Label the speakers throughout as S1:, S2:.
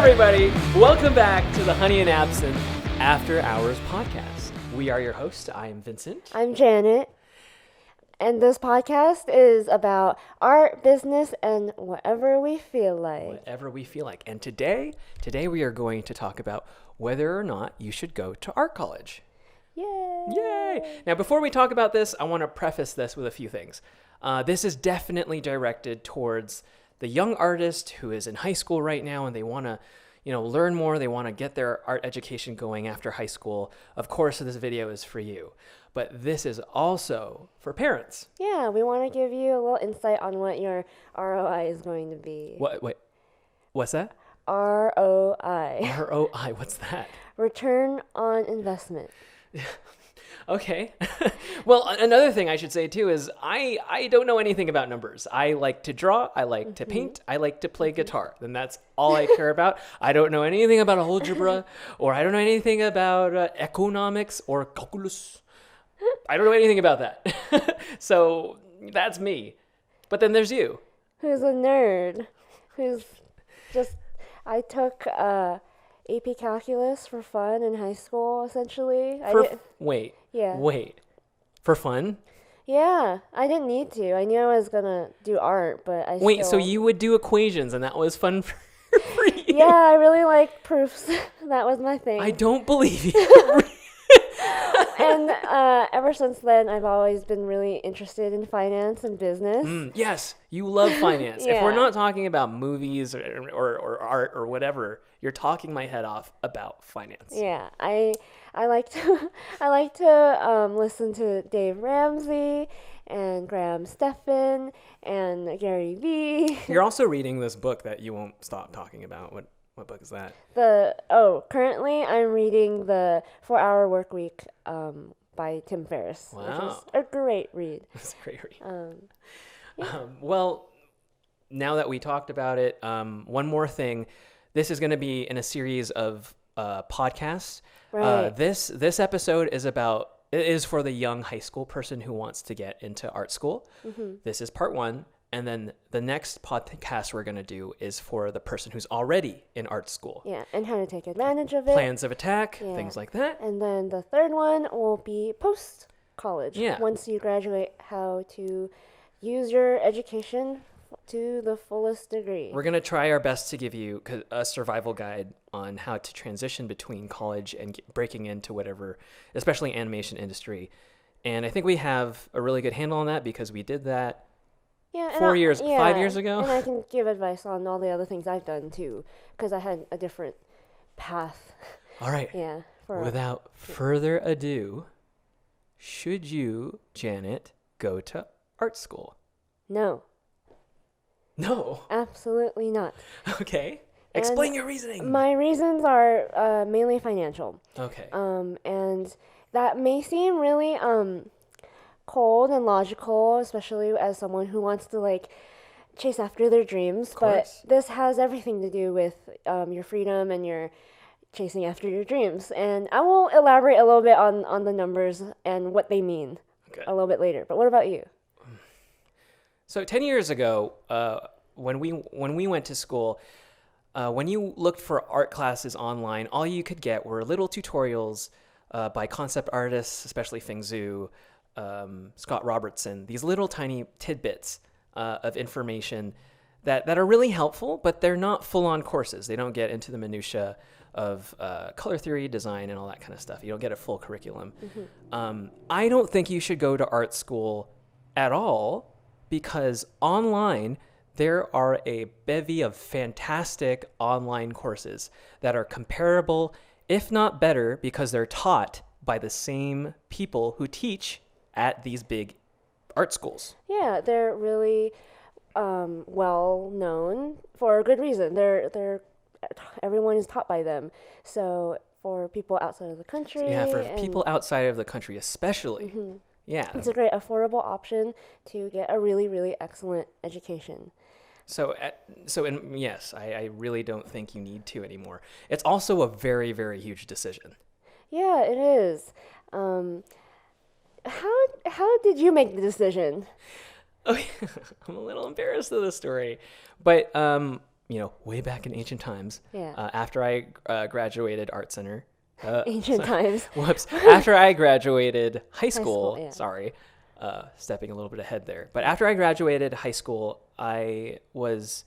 S1: everybody. Welcome back to the Honey Absinthe After Hours Podcast. We are your hosts. I am Vincent.
S2: I'm Janet. And this podcast is about art, business, and whatever we feel like.
S1: Whatever we feel like. And today we are going to talk about whether or not you should go to art college.
S2: Yay!
S1: Yay! Now, before we talk about this, I want to preface this with a few things. This is definitely directed towards the young artist who is in high school right now and they want to, learn more. They want to get their art education going after high school. Of course, this video is for you. But this is also for parents.
S2: Yeah, we want to give you a little insight on what your ROI is going to be.
S1: Wait, what's that?
S2: ROI.
S1: ROI, what's that?
S2: Return on investment.
S1: Okay. Well, another thing I should say too is I don't know anything about numbers. I like to draw, I like to paint, I like to play guitar. And that's all I care about. I don't know anything about algebra, or I don't know anything about economics or calculus. I don't know anything about that. So that's me. But then there's you.
S2: Who's a nerd. I took AP Calculus for fun in high school, essentially.
S1: Wait.
S2: Yeah.
S1: Wait. For fun?
S2: Yeah, I didn't need to. I knew I was going to do art, but
S1: so you would do equations, and that was fun for you?
S2: Yeah, I really like proofs. That was my thing.
S1: I don't believe you.
S2: And ever since then, I've always been really interested in finance and business.
S1: Yes, you love finance.
S2: Yeah.
S1: If we're not talking about movies or art or whatever, you're talking my head off about finance.
S2: Yeah, I like to listen to Dave Ramsey and Graham Stephan and Gary Vee.
S1: You're also reading this book that you won't stop talking about. What book is that?
S2: Currently I'm reading the 4-Hour Workweek by Tim Ferriss,
S1: Wow.
S2: which is a great read.
S1: It's a great read.
S2: Yeah.
S1: Well, now that we talked about it, one more thing. This is going to be in a series of podcasts.
S2: Right.
S1: This episode is for the young high school person who wants to get into art school. Mm-hmm. This is part 1. And then the next podcast we're going to do is for the person who's already in art school.
S2: Yeah, and how to take advantage of it.
S1: Plans of attack, things like that.
S2: And then the third one will be post-college.
S1: Yeah.
S2: Once you graduate, how to use your education to the fullest degree.
S1: We're going to try our best to give you a survival guide on how to transition between college and breaking into whatever, especially animation industry. And I think we have a really good handle on that because we did that 5 years ago.
S2: And I can give advice on all the other things I've done too, because I had a different path.
S1: All right.
S2: Yeah.
S1: Without further ado, should you, Janet, go to art school?
S2: No.
S1: No.
S2: Absolutely not.
S1: Okay. Explain your reasoning.
S2: My reasons are mainly financial.
S1: Okay.
S2: And that may seem really cold and logical, especially as someone who wants to chase after their dreams. But this has everything to do with your freedom and your chasing after your dreams. And I will elaborate a little bit on the numbers and what they mean a little bit later. But what about you?
S1: So 10 years ago, when we went to school, when you looked for art classes online, all you could get were little tutorials by concept artists, especially Feng Zhu, Scott Robertson, these little tiny tidbits of information that are really helpful, but they're not full-on courses. They don't get into the minutia of color theory, design, and all that kind of stuff. You don't get a full curriculum. Mm-hmm. I don't think you should go to art school at all because online there are a bevy of fantastic online courses that are comparable, if not better, because they're taught by the same people who teach at these big art schools.
S2: Yeah, they're really well known for a good reason. Everyone is taught by them. So for people outside of the country.
S1: Yeah, for people outside of the country especially. Mm-hmm. Yeah.
S2: It's a great affordable option to get a really, really excellent education.
S1: So yes, I really don't think you need to anymore. It's also a very, very huge decision.
S2: Yeah, it is. How did you make the decision?
S1: Okay. I'm a little embarrassed of the story, but way back in ancient times.
S2: Yeah.
S1: After I graduated art center.
S2: Ancient times.
S1: Whoops. After I graduated high school,
S2: yeah.
S1: sorry, stepping a little bit ahead there. But after I graduated high school, I was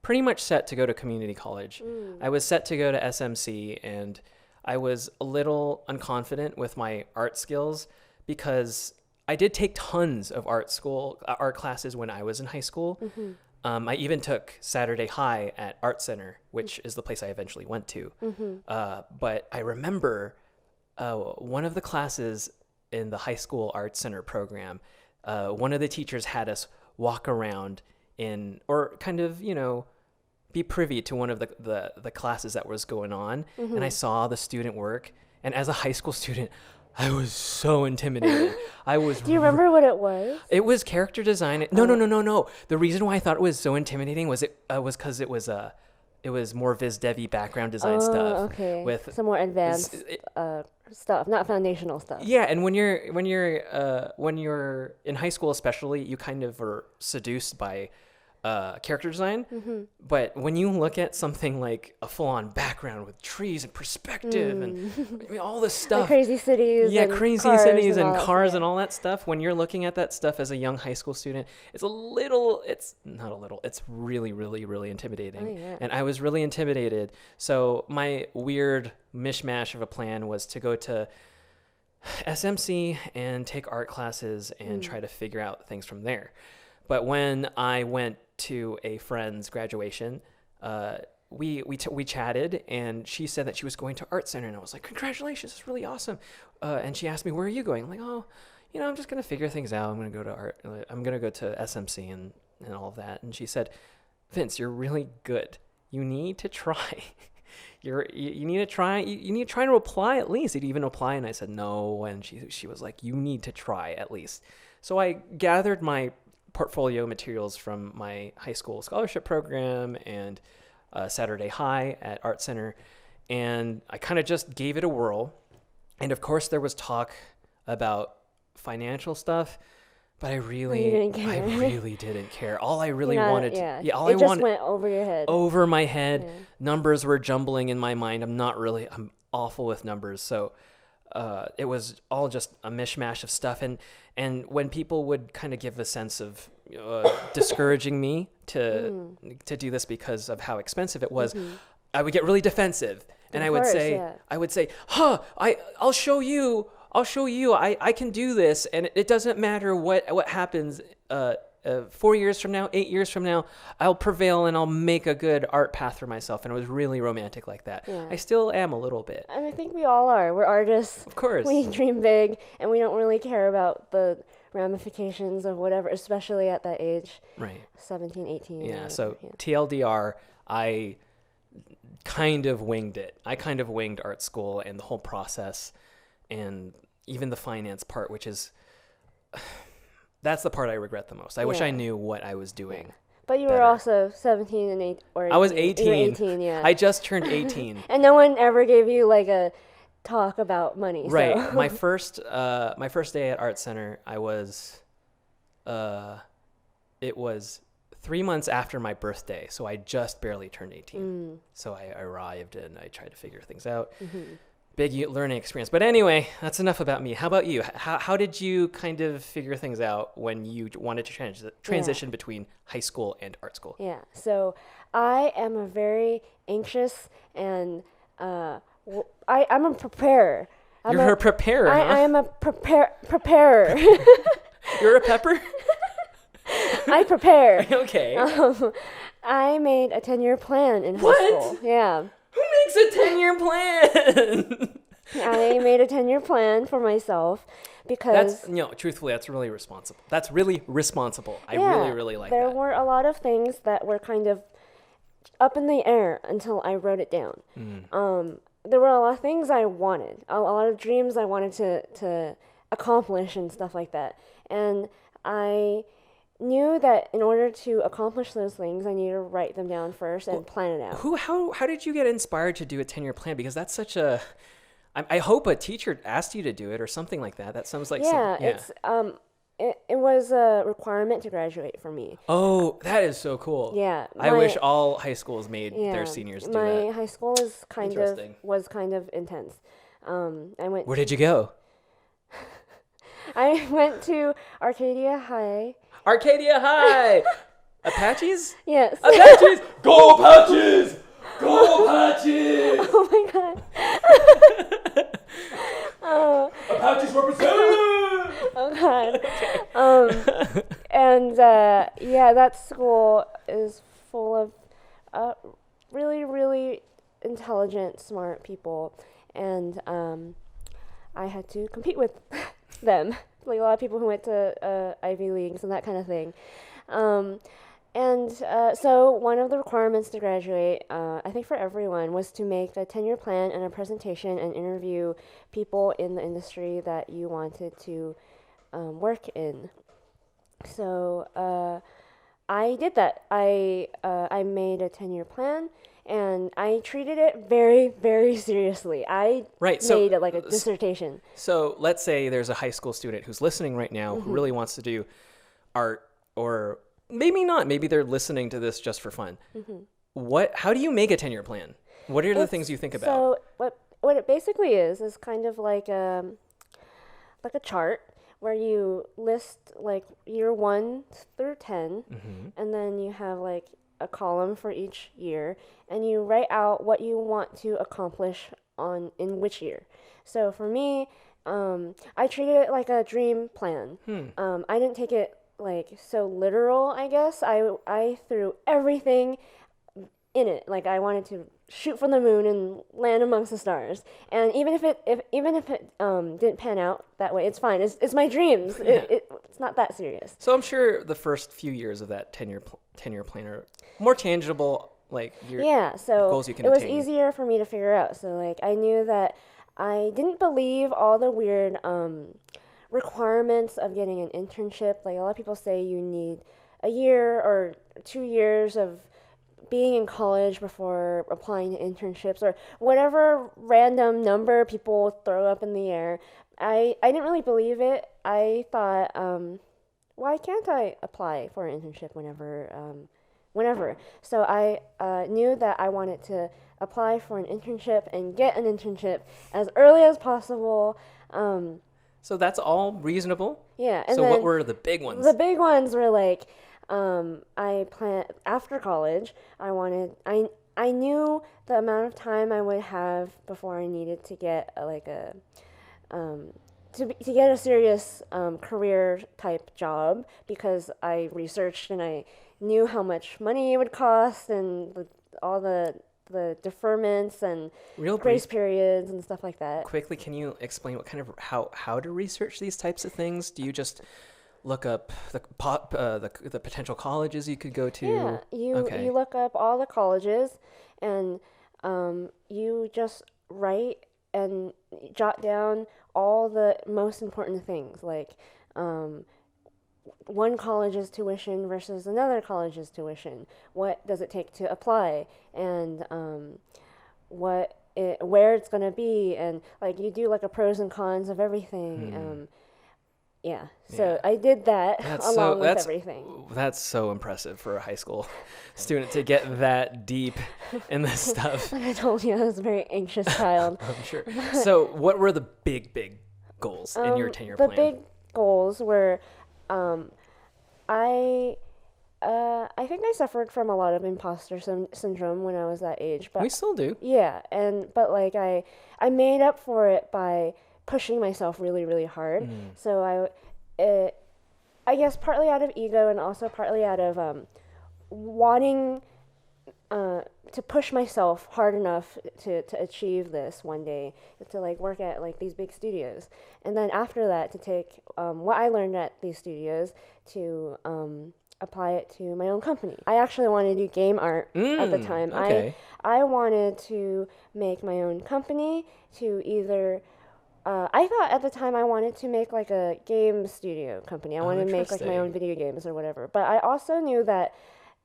S1: pretty much set to go to community college. I was set to go to SMC, and I was a little unconfident with my art skills because I did take tons of art classes when I was in high school. I even took Saturday High at Art Center, which is the place I eventually went to. But I remember one of the classes in the high school Art Center program, one of the teachers had us walk around or kind of, be privy to one of the classes that was going on. And I saw the student work. And as a high school student, I was so intimidated.
S2: Do you remember what it was?
S1: It was character design. No. The reason why I thought it was so intimidating was because it was more Viz Devi background design stuff.
S2: Okay.
S1: With
S2: some more advanced stuff, not foundational stuff.
S1: Yeah, and when you're in high school, especially, you kind of are seduced by character design. But when you look at something like a full-on background with trees and perspective and all this stuff,
S2: crazy cities,
S1: and cars and all that stuff, when you're looking at that stuff as a young high school student, it's really, really, really intimidating. And I was really intimidated. So my weird mishmash of a plan was to go to SMC and take art classes and try to figure out things from there. But when I went to a friend's graduation, we chatted, and she said that she was going to Art Center, and I was like, "Congratulations, it's really awesome." And she asked me, "Where are you going?" I'm like, "Oh, I'm just gonna figure things out. I'm gonna go to SMC and all of that." And she said, "Vince, you're really good. You need to try. You need to try. You need to try to apply at least. Did you even apply?" And I said, "No." And she was like, "You need to try at least." So I gathered my portfolio materials from my high school scholarship program and Saturday High at Art Center, and I kind of just gave it a whirl. And of course there was talk about financial stuff, but I really didn't care. All I really wanted
S2: went over your head.
S1: Over my head. Yeah. Numbers were jumbling in my mind. I'm awful with numbers, so it was all just a mishmash of stuff. And when people would kind of give a sense of discouraging me to do this because of how expensive it was, I would get really defensive, and I would say, I'll show you, I can do this, and it doesn't matter what happens. 4 years from now, 8 years from now, I'll prevail and I'll make a good art path for myself. And it was really romantic like that. Yeah. I still am a little bit.
S2: And I think we all are. We're artists.
S1: Of course.
S2: We dream big, and we don't really care about the ramifications of whatever, especially at that age.
S1: Right.
S2: 17, 18.
S1: Yeah, so TLDR, I kind of winged it. I kind of winged art school and the whole process, and even the finance part, which is... That's the part I regret the most. I wish I knew what I was doing. Yeah.
S2: But you were also 17 and 8, or 18.
S1: I was 18.
S2: You were 18, yeah.
S1: I just turned 18.
S2: And no one ever gave you like a talk about money.
S1: Right.
S2: So.
S1: My first day at Art Center, I was it was 3 months after my birthday, so I just barely turned 18. So I arrived and I tried to figure things out. Big learning experience. But anyway, that's enough about me. How about you? How did you kind of figure things out when you wanted to transition between high school and art school?
S2: Yeah. So I am a very anxious and I'm a preparer.
S1: You're a preparer, huh?
S2: I am a preparer.
S1: You're a pepper?
S2: I prepare.
S1: Okay.
S2: I made a 10-year plan in high school. Yeah.
S1: Who makes a 10-year plan?
S2: I made a 10-year plan for myself because...
S1: Truthfully, that's really responsible. That's really responsible. I really like that.
S2: There were a lot of things that were kind of up in the air until I wrote it down. There were a lot of things I wanted, a lot of dreams I wanted to accomplish and stuff like that. And I knew that in order to accomplish those things, I needed to write them down first and plan it out.
S1: How did you get inspired to do a 10-year plan? Because that's such a... I hope a teacher asked you to do it or something like that. That sounds like
S2: it's it was a requirement to graduate for me.
S1: Oh, that is so cool.
S2: Yeah,
S1: I wish all high schools made their seniors do that.
S2: My high school was kind of intense. I went.
S1: Where did you go?
S2: I went to Arcadia High.
S1: Arcadia High. Apaches?
S2: Yes.
S1: Apaches! Go Apaches! Go Apaches!
S2: Oh my god.
S1: Apaches represent!
S2: Oh god. And that school is full of really, really intelligent, smart people, and I had to compete with them, like a lot of people who went to Ivy Leagues and that kind of thing. So one of the requirements to graduate, I think for everyone, was to make a tenure plan and a presentation and interview people in the industry that you wanted to work in. So I did that. I made a tenure plan, and I treated it very, very seriously. I made it like a dissertation.
S1: So let's say there's a high school student who's listening right now who really wants to do art, or maybe not. Maybe they're listening to this just for fun. How do you make a tenure plan? What are the things you think about?
S2: So what it basically is kind of like a chart where you list like year 1 through 10, and then you have like a column for each year, and you write out what you want to accomplish in which year. So for me, I treated it like a dream plan. I didn't take it like so literal, I guess. I threw everything in it. Like I wanted to shoot from the moon and land amongst the stars. And even if it didn't pan out that way, it's fine. It's my dreams. It's not that serious.
S1: So I'm sure the first few years of that tenure plan are more tangible, like goals you can attain.
S2: It was easier for me to figure out. So like I knew that I didn't believe all the weird requirements of getting an internship. Like a lot of people say you need a year or 2 years of being in college before applying to internships, or whatever random number people throw up in the air. I didn't really believe it. I thought, why can't I apply for an internship whenever? So I knew that I wanted to apply for an internship and get an internship as early as possible.
S1: So that's all reasonable?
S2: Yeah.
S1: And so what were the big ones?
S2: The big ones were like, I planned after college. I knew the amount of time I would have before I needed to get to get a serious career type job, because I researched and I knew how much money it would cost, and all the deferments and grace periods and stuff like that.
S1: Quickly, can you explain what kind of how to research these types of things? Do you just look up the potential colleges you could go to?
S2: Yeah, you look up all the colleges, and you just write and jot down all the most important things, like one college's tuition versus another college's tuition. What does it take to apply, and where it's going to be, and like you do like a pros and cons of everything. So I did that along with everything.
S1: That's so impressive for a high school student to get that deep in this stuff.
S2: Like I told you, I was a very anxious child.
S1: I'm sure. So what were the big goals in your tenure plan?
S2: The big goals were, I think I suffered from a lot of imposter syndrome when I was that age. But
S1: we still do.
S2: Yeah, but like I made up for it by pushing myself really, really hard. So I guess partly out of ego and also partly out of wanting to push myself hard enough to achieve this one day, to like work at like these big studios, and then after that to take what I learned at these studios to apply it to my own company. I actually wanted to do game art at the time.
S1: Okay.
S2: I wanted to make my own company, to either I thought at the time I wanted to make like a game studio company. I wanted to make like my own video games or whatever. But I also knew that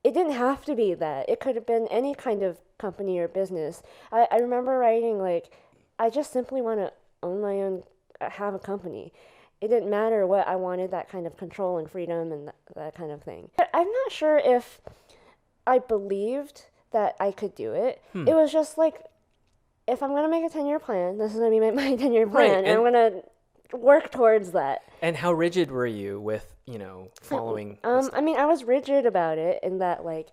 S2: it didn't have to be that. It could have been any kind of company or business. I remember writing like, I just simply want to own my own, have a company. it didn't matter what I wanted, that kind of control and freedom and that kind of thing. But I'm not sure if I believed that I could do it. It was just like, if I'm going to make a 10-year plan, this is going to be my 10-year plan,
S1: Right,
S2: and I'm going to work towards that.
S1: And how rigid were you with, following?
S2: I mean, I was rigid about it in that, like,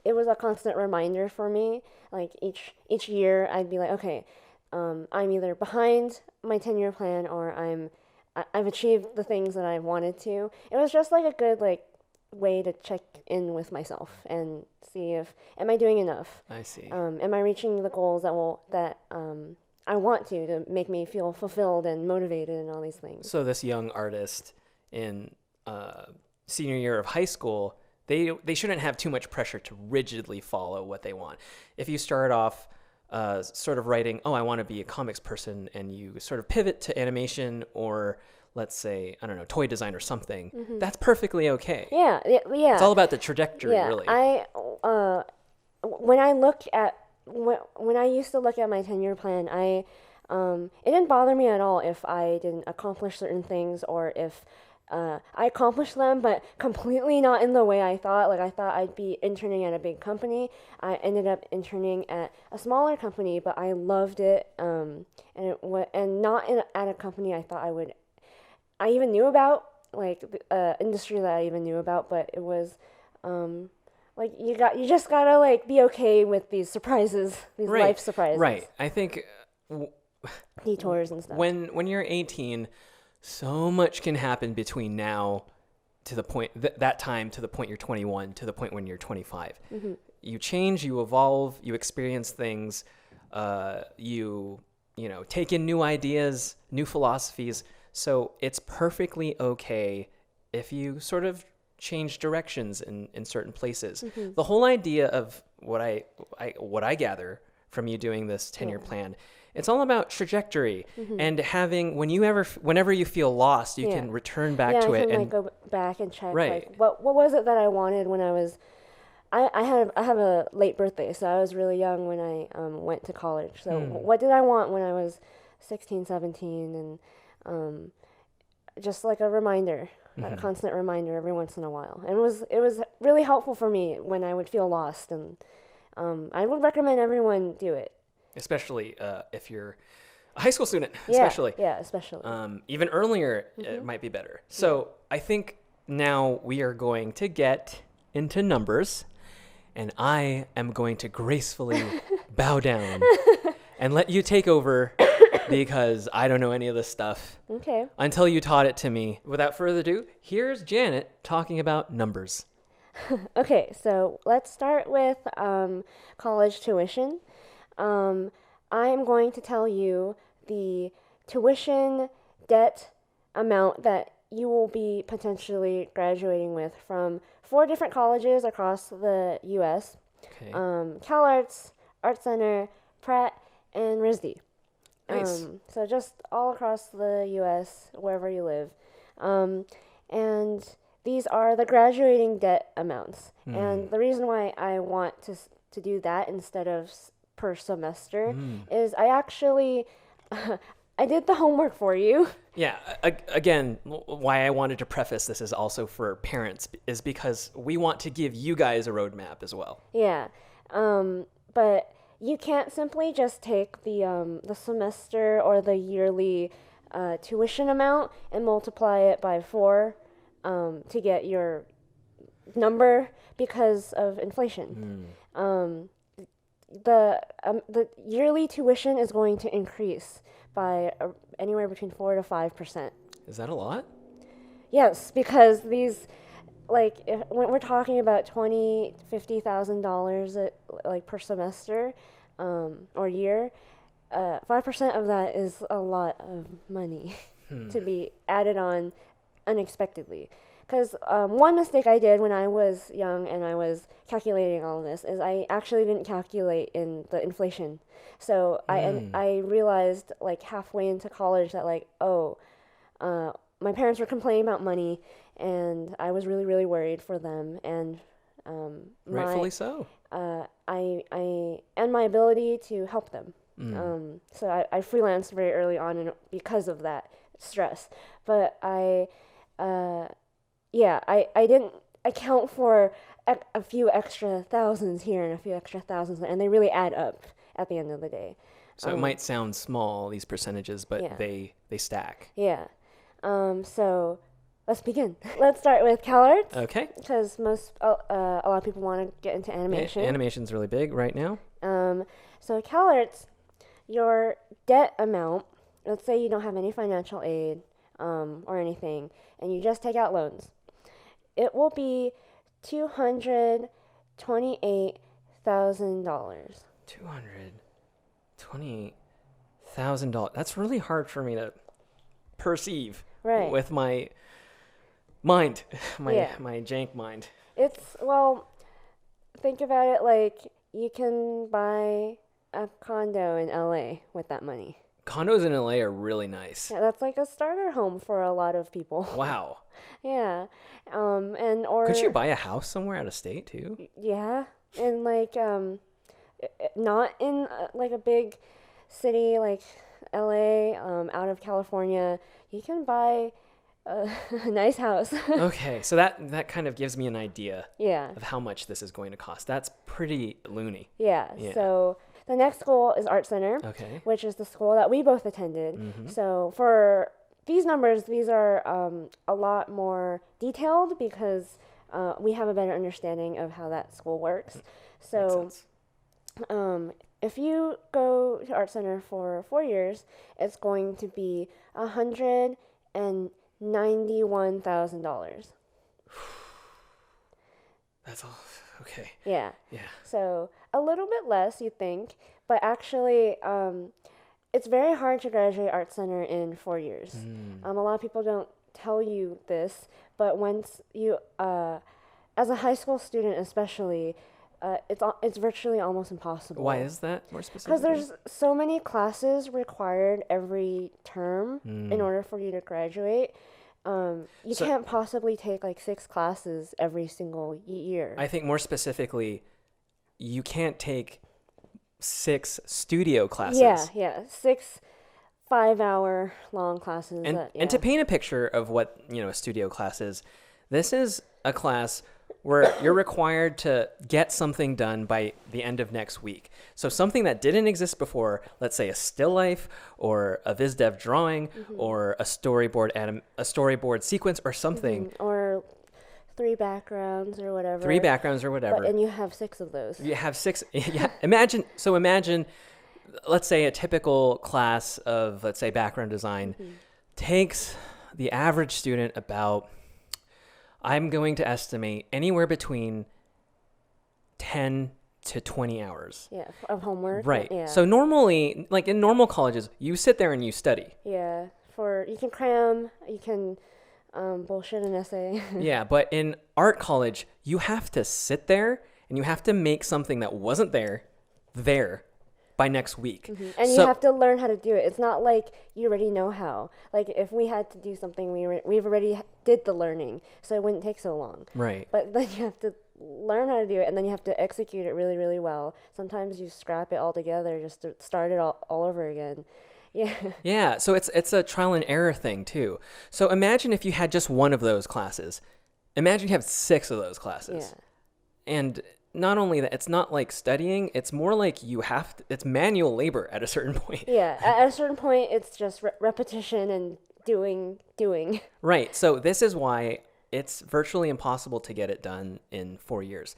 S2: it was a constant reminder for me. Like, each year I'd be like, okay, I'm either behind my 10-year plan or I've achieved the things that I wanted to. It was just like a good, like, way to check in with myself and see if, am I doing enough?
S1: I see.
S2: Am I reaching the goals that I want to make me feel fulfilled and motivated and all these things?
S1: So this young artist in senior year of high school, they shouldn't have too much pressure to rigidly follow what they want. If you start off sort of writing, I want to be a comics person, and you sort of pivot to animation or, let's say, I don't know, toy design or something, that's perfectly okay.
S2: Yeah.
S1: It's all about the trajectory, really.
S2: When I used to look at my 10-year plan, it didn't bother me at all if I didn't accomplish certain things, or if I accomplished them, but completely not in the way I thought. Like, I thought I'd be interning at a big company. I ended up interning at a smaller company, but I loved it. And not at a company I thought I even knew about, like, industry that I even knew about, but it was, like, you just gotta, like, be okay with these surprises, these life surprises.
S1: Right. I think
S2: detours and stuff.
S1: When you're 18, so much can happen between now to the point that time to the point you're 21 to the point when you're 25. You change, you evolve, you experience things, you take in new ideas, new philosophies. So it's perfectly okay if you sort of change directions in certain places. The whole idea of what I gather from you doing this 10-year plan, it's all about trajectory and having, whenever you feel lost, you can return back to it.
S2: I can
S1: and
S2: go back and check,
S1: right.
S2: like, what was it that I wanted when I was, I have a late birthday, so I was really young when I went to college. So what did I want when I was 16, 17, and just like a reminder, a constant reminder every once in a while. And it was really helpful for me when I would feel lost, and I would recommend everyone do it.
S1: Especially if you're a high school student, especially.
S2: Yeah, especially.
S1: Even earlier, it might be better. So I think now we are going to get into numbers, and I am going to gracefully bow down and let you take over because I don't know any of this stuff.
S2: Okay.
S1: Until you taught it to me. Without further ado, here's Janet talking about numbers.
S2: Okay, so let's start with college tuition. I am going to tell you the tuition debt amount that you will be potentially graduating with from 4 different colleges across the U.S.
S1: Okay.
S2: CalArts, Art Center, Pratt, and RISD.
S1: Nice.
S2: So just all across the U.S., wherever you live. And these are the graduating debt amounts. And the reason why I want to do that instead of per semester is I actually I did the homework for you.
S1: Yeah, again, why I wanted to preface this is also for parents is because we want to give you guys a roadmap as well.
S2: Yeah, but you can't simply just take the semester or the yearly tuition amount and multiply it by 4 to get your number because of inflation. The yearly tuition is going to increase by anywhere between 4 to 5%.
S1: Is that a lot?
S2: Yes, because these, like, when we're talking about $50,000 like per semester or year, 5% of that is a lot of money to be added on unexpectedly. Because one mistake I did when I was young and I was calculating all of this is I actually didn't calculate in the inflation. So I realized, like, halfway into college that, like, my parents were complaining about money, and I was really, really worried for them. And
S1: rightfully so.
S2: And my ability to help them. So I freelanced very early on, and because of that, stress. But I didn't account for a few extra thousands here and a few extra thousands there, and they really add up at the end of the day.
S1: So it might sound small, these percentages, but they stack.
S2: Yeah. So let's begin. Let's start with CalArts.
S1: Okay.
S2: Because a lot of people want to get into animation.
S1: Animation's really big right now.
S2: So CalArts, your debt amount, let's say you don't have any financial aid or anything, and you just take out loans, it will be $228,000.
S1: $228,000. That's really hard for me to perceive with my mind, my jank mind.
S2: Think about it like you can buy a condo in LA with that money.
S1: Condos in LA are really nice.
S2: Yeah, that's like a starter home for a lot of people.
S1: Wow.
S2: Yeah.
S1: Could you buy a house somewhere out of state too?
S2: Yeah. And like not in like a big city like LA, out of California, you can buy a nice house.
S1: Okay, so that kind of gives me an idea of how much this is going to cost. That's pretty loony.
S2: Yeah. So the next school is Art Center, which is the school that we both attended. Mm-hmm. So for these numbers, these are a lot more detailed because we have a better understanding of how that school works. So if you go to Art Center for 4 years, it's going to be $191,000.
S1: That's all. Okay.
S2: Yeah. So a little bit less, you think, but actually, it's very hard to graduate Art Center in 4 years. A lot of people don't tell you this, but once you, as a high school student especially, it's virtually almost impossible.
S1: Why is that, more specifically?
S2: Because there's so many classes required every term in order for you to graduate. You can't possibly take like 6 classes every single year.
S1: I think more specifically, you can't take 6 studio classes.
S2: Yeah. 6 5-hour long classes.
S1: And to paint a picture of what, a studio class is, this is a class where you're required to get something done by the end of next week. So something that didn't exist before, let's say a still life or a VizDev drawing or a storyboard sequence or something.
S2: Or 3 backgrounds or whatever. And you have 6 of those.
S1: You have 6. Yeah. Imagine, let's say a typical class of, let's say, background design takes the average student about, I'm going to estimate, anywhere between 10 to 20 hours.
S2: Yeah, of homework.
S1: Right.
S2: Yeah.
S1: So normally, like in normal colleges, you sit there and you study.
S2: Yeah. You can cram, you can bullshit an essay.
S1: Yeah, but in art college, you have to sit there and you have to make something that wasn't there by next week.
S2: And you have to learn how to do it. It's not like you already know how. Like if we had to do something, we've already did the learning, so it wouldn't take so long.
S1: Right.
S2: But then you have to learn how to do it, and then you have to execute it really, really well. Sometimes you scrap it all together just to start it all over again. Yeah.
S1: Yeah, so it's a trial and error thing too. So imagine if you had just one of those classes. Imagine you have 6 of those classes. Yeah. And not only that, it's not like studying, it's more like it's manual labor at a certain point.
S2: Yeah, at a certain point, it's just repetition and doing.
S1: Right, so this is why it's virtually impossible to get it done in 4 years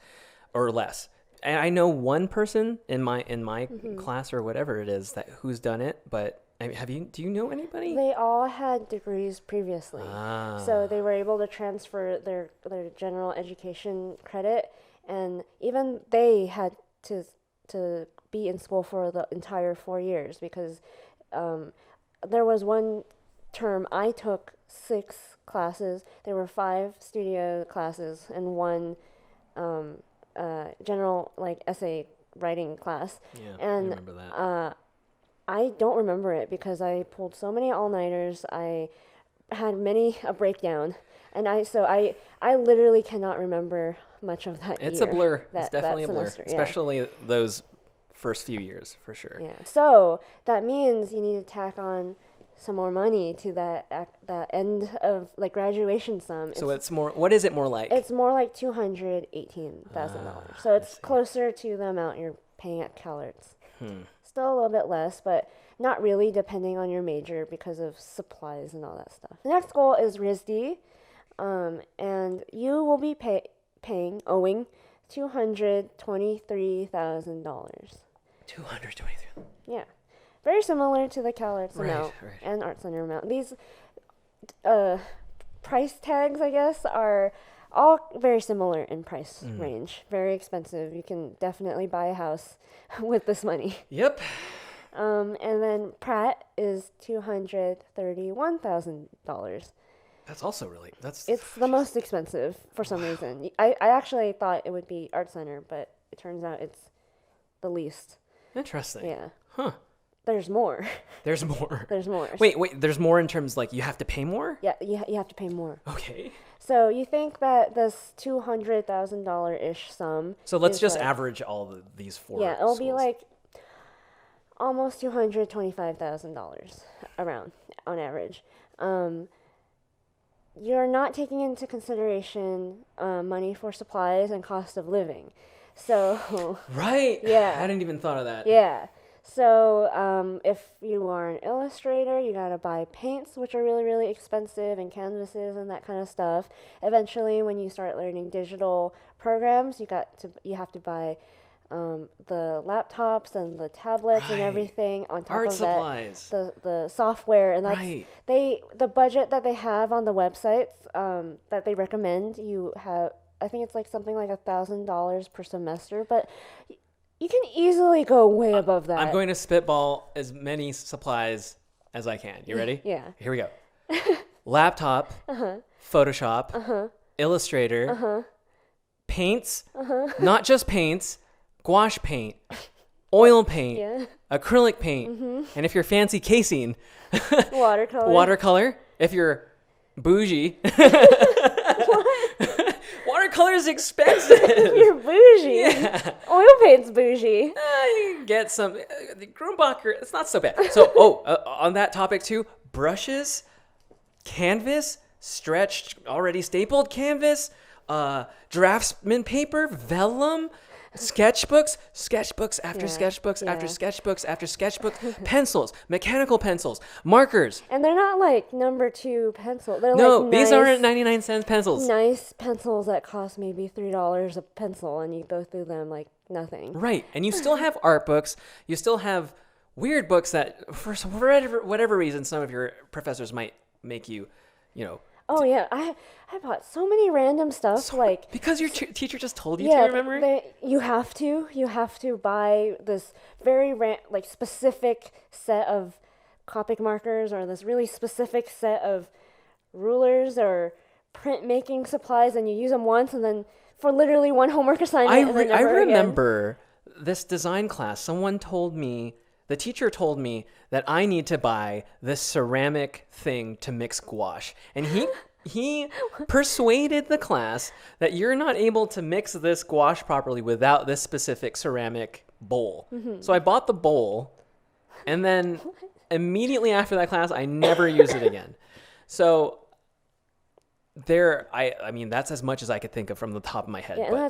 S1: or less. And I know one person in my class or whatever it is who's done it, but do you know anybody?
S2: They all had degrees previously. So they were able to transfer their general education credit. And even they had to be in school for the entire 4 years because there was one term I took 6 classes. There were 5 studio classes and 1 general like essay writing class.
S1: Yeah,
S2: and
S1: I remember that.
S2: I don't remember it because I pulled so many all-nighters. I had a breakdown. And I literally cannot remember much of that
S1: It's
S2: year.
S1: A blur. It's definitely a blur.
S2: Semester,
S1: especially those first few years, for sure.
S2: Yeah. So that means you need to tack on some more money to that end of like graduation sum.
S1: So it's more. What is it more like?
S2: It's more like $218,000. So it's closer to the amount you're paying at CalArts. Still a little bit less, but not really, depending on your major because of supplies and all that stuff. The next goal is RISD, and you will be owing $223,000.
S1: $223,000.
S2: Yeah. Very similar to the CalArts amount and Art Center amount. These price tags, I guess, are all very similar in price range. Very expensive. You can definitely buy a house with this money.
S1: Yep.
S2: And then Pratt is $231,000.
S1: That's also really
S2: It's the most expensive for some reason. I actually thought it would be Art Center, but it turns out it's the least.
S1: Interesting.
S2: Yeah.
S1: Huh.
S2: There's more.
S1: There's more.
S2: There's more.
S1: Wait. There's more in terms like you have to pay more?
S2: Yeah, you have to pay more.
S1: Okay.
S2: So you think that this $200,000-ish sum.
S1: So let's just
S2: like,
S1: average all these four.
S2: Yeah, it'll be
S1: schools.
S2: like almost $225,000 around on average. You're not taking into consideration money for supplies and cost of living. So.
S1: Right.
S2: Yeah.
S1: I hadn't even thought of that.
S2: Yeah. So if you are an illustrator, you gotta buy paints, which are really, really expensive, and canvases and that kind of stuff. Eventually, when you start learning digital programs, you have to buy the laptops and the tablets and everything on top
S1: Art
S2: of
S1: supplies.
S2: that. The software, and that's the budget that they have on the websites that they recommend. You have, I think it's like something like $1,000 per semester, but you can easily go way above that.
S1: I'm going to spitball as many supplies as I can. You ready?
S2: Yeah.
S1: Here we go. Laptop, Photoshop, Illustrator, paints, not just paints, gouache paint, oil paint, acrylic paint, and if you're fancy, casing, watercolor. If you're bougie. Watercolor is expensive.
S2: You're bougie.
S1: Yeah.
S2: Oil paint's bougie.
S1: You can get some the Grumbacher. It's not so bad. So, on that topic too, brushes, canvas, stretched, already stapled canvas, draftsman paper, vellum, sketchbooks after sketchbooks after sketchbooks after sketchbooks, pencils, mechanical pencils, markers.
S2: And they're not like number 2 pencil. They're
S1: These aren't 99-cent pencils.
S2: Nice pencils that cost maybe $3 a pencil, and you go through them like nothing.
S1: Right. And you still have art books. You still have weird books that, for whatever reason, some of your professors might make you,
S2: Oh yeah, I bought so many random stuff
S1: because your teacher just told you to, remember?
S2: You have to buy this very specific set of Copic markers, or this really specific set of rulers or printmaking supplies, and you use them once, and then for literally one homework assignment.
S1: I remember this design class. The teacher told me that I need to buy this ceramic thing to mix gouache. And he persuaded the class that you're not able to mix this gouache properly without this specific ceramic bowl. Mm-hmm. So I bought the bowl, and then immediately after that class, I never used it again. So I mean, that's as much as I could think of from the top of my head.
S2: Yeah,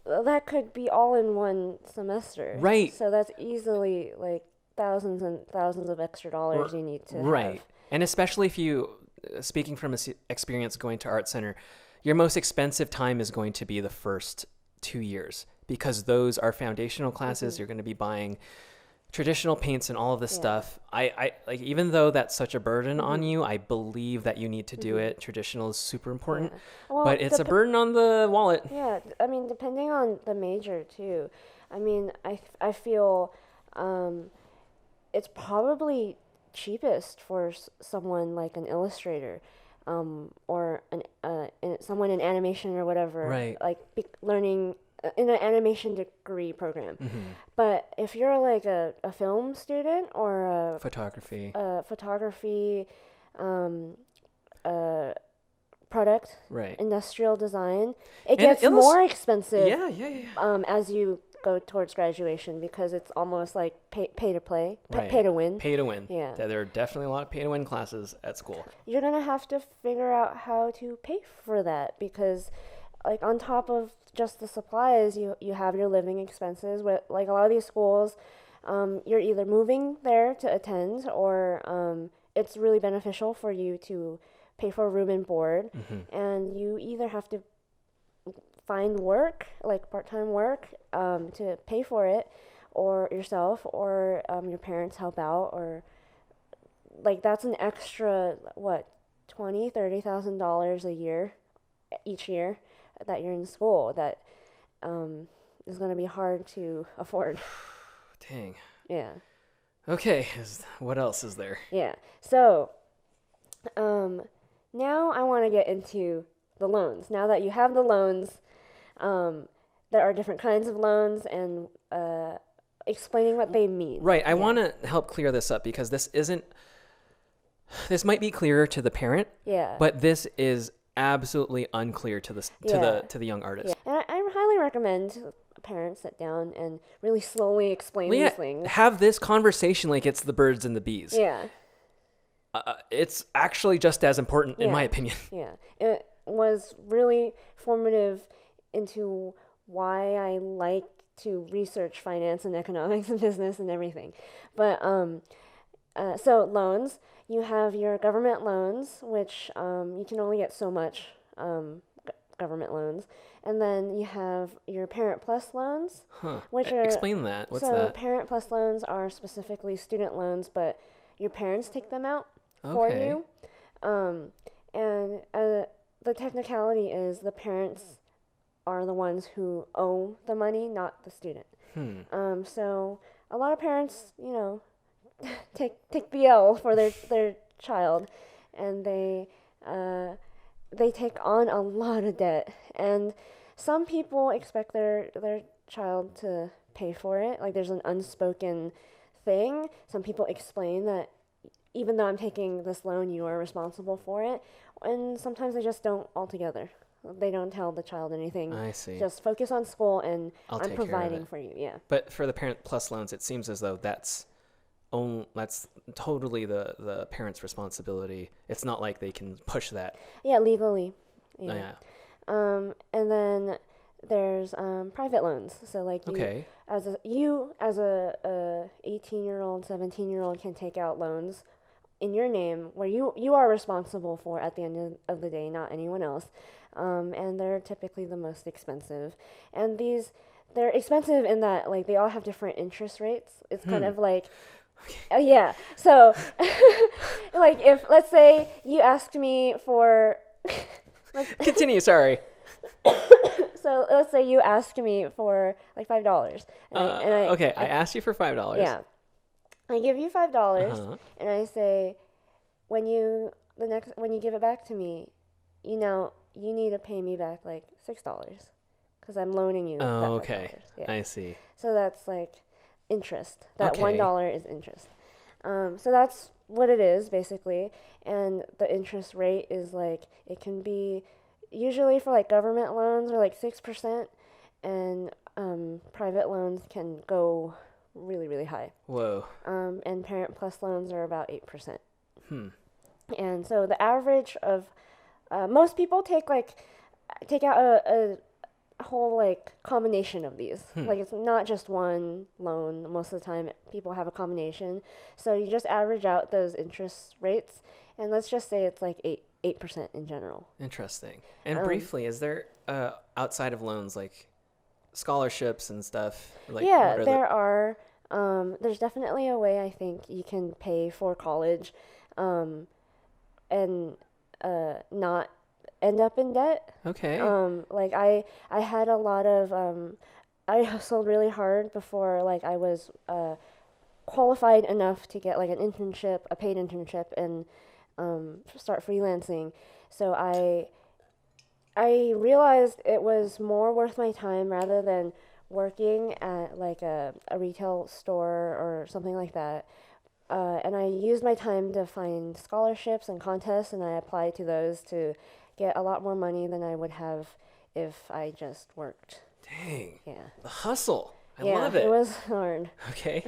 S2: and that could be all in one semester.
S1: Right.
S2: So that's easily like thousands and thousands of extra dollars you need to have.
S1: And especially if you, speaking from experience going to Art Center, your most expensive time is going to be the first 2 years, because those are foundational classes. You're going to be buying traditional paints and all of this stuff. I like, even though that's such a burden on you, I believe that you need to do it. Traditional is super important, but it's a burden on the wallet.
S2: Yeah, I mean, depending on the major too. I mean, I feel it's probably cheapest for someone like an illustrator, or someone in animation or whatever.
S1: Right.
S2: Like learning in an animation degree program. But if you're like a film student or a photography product, industrial design, it gets more expensive.
S1: Yeah.
S2: As you go towards graduation because it's almost like pay to play,
S1: Right.
S2: pay to win.
S1: Pay to win.
S2: Yeah.
S1: There are definitely a lot of pay to win classes at school.
S2: You're going to have to figure out how to pay for that because like on top of just the supplies, you have your living expenses. With like a lot of these schools, you're either moving there to attend or it's really beneficial for you to pay for room and board. And you either have to find work, like part-time work, to pay for it or yourself or your parents help out or like that's an extra, what, $20,000-$30,000 a year, each year that you're in school that is going to be hard to afford.
S1: Dang.
S2: Yeah.
S1: Okay. What else is there?
S2: Yeah. So now I want to get into the loans. Now that you have the loans, there are different kinds of loans and explaining what they mean.
S1: Right. I want to help clear this up because this might be clearer to the parent.
S2: Yeah.
S1: But this is absolutely unclear to the young artist.
S2: Yeah. And I highly recommend parents sit down and really slowly explain these things.
S1: Have this conversation like it's the birds and the bees.
S2: Yeah.
S1: It's actually just as important, in my opinion.
S2: Yeah. It was really formative into why I like to research finance and economics and business and everything. But so loans, you have your government loans, which you can only get so much government loans. And then you have your Parent Plus loans, which are...
S1: Explain that. What's that?
S2: So Parent Plus loans are specifically student loans, but your parents take them out for you. And the technicality is the parents are the ones who owe the money, not the student. So a lot of parents, take the L for their child, and they take on a lot of debt. And some people expect their child to pay for it. Like there's an unspoken thing. Some people explain that even though I'm taking this loan, you are responsible for it. And sometimes they just don't altogether. They don't tell the child anything.
S1: I see.
S2: Just focus on school and I'm
S1: take
S2: providing
S1: care of it.
S2: for you. Yeah.
S1: But for the Parent Plus loans, it seems as though that's totally the parent's responsibility. It's not like they can push that.
S2: Yeah, legally.
S1: Yeah.
S2: And then there's private loans. So like you as a 18-year-old, 17-year-old can take out loans in your name where you are responsible for at the end of the day, not anyone else. And they're typically the most expensive. And they're expensive in that like they all have different interest rates. It's kind of like yeah. So like if let's say you asked me for
S1: Continue, sorry.
S2: So let's say you asked me for like $5.
S1: I asked you for $5.
S2: Yeah. I give you $5 and I say when you give it back to me, you need to pay me back like $6 because I'm loaning you.
S1: Oh,
S2: that
S1: okay.
S2: Yeah.
S1: I see.
S2: So that's like interest. That $1 is interest. So that's what it is basically, and the interest rate is like it can be usually for like government loans are like 6%, and private loans can go really, really high. Whoa. And Parent Plus loans are about 8%. And so the average of most people take out a whole like combination of these. Like it's not just one loan. Most of the time people have a combination. So you just average out those interest rates, and let's just say it's like 8% in general.
S1: Interesting. And briefly, is there outside of loans like scholarships and stuff? Like,
S2: yeah, there are. There's definitely a way I think you can pay for college, and not end up in debt.
S1: Okay.
S2: Like I had a lot of I hustled really hard before like I was qualified enough to get like an internship, a paid internship, and start freelancing. So I realized it was more worth my time rather than working at like a retail store or something like that. And I used my time to find scholarships and contests, and I applied to those to get a lot more money than I would have if I just worked.
S1: Dang.
S2: Yeah.
S1: The hustle. I love it.
S2: It was hard.
S1: Okay.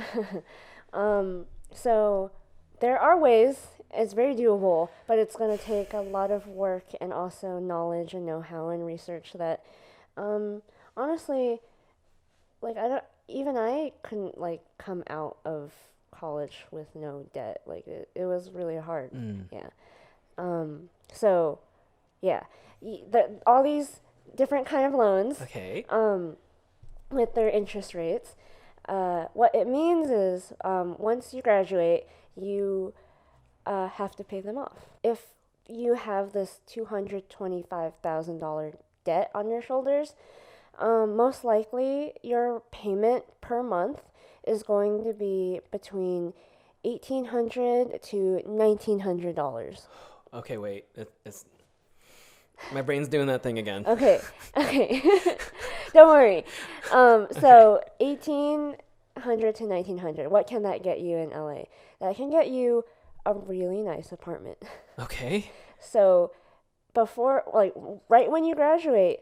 S2: So there are ways. It's very doable, but it's going to take a lot of work and also knowledge and know-how and research that, honestly, like I couldn't like come out of college with no debt. Like it was really hard. Yeah. So yeah, all these different kind of loans.
S1: Okay.
S2: With their interest rates. What it means is once you graduate, you have to pay them off. If you have this $225,000 debt on your shoulders, most likely your payment per month is going to be between $1,800 to $1,900.
S1: Okay, wait. It's my brain's doing that thing again.
S2: Okay. Don't worry. So $1,800 to $1,900. What can that get you in LA? That can get you a really nice apartment.
S1: Okay.
S2: So before, like, right when you graduate,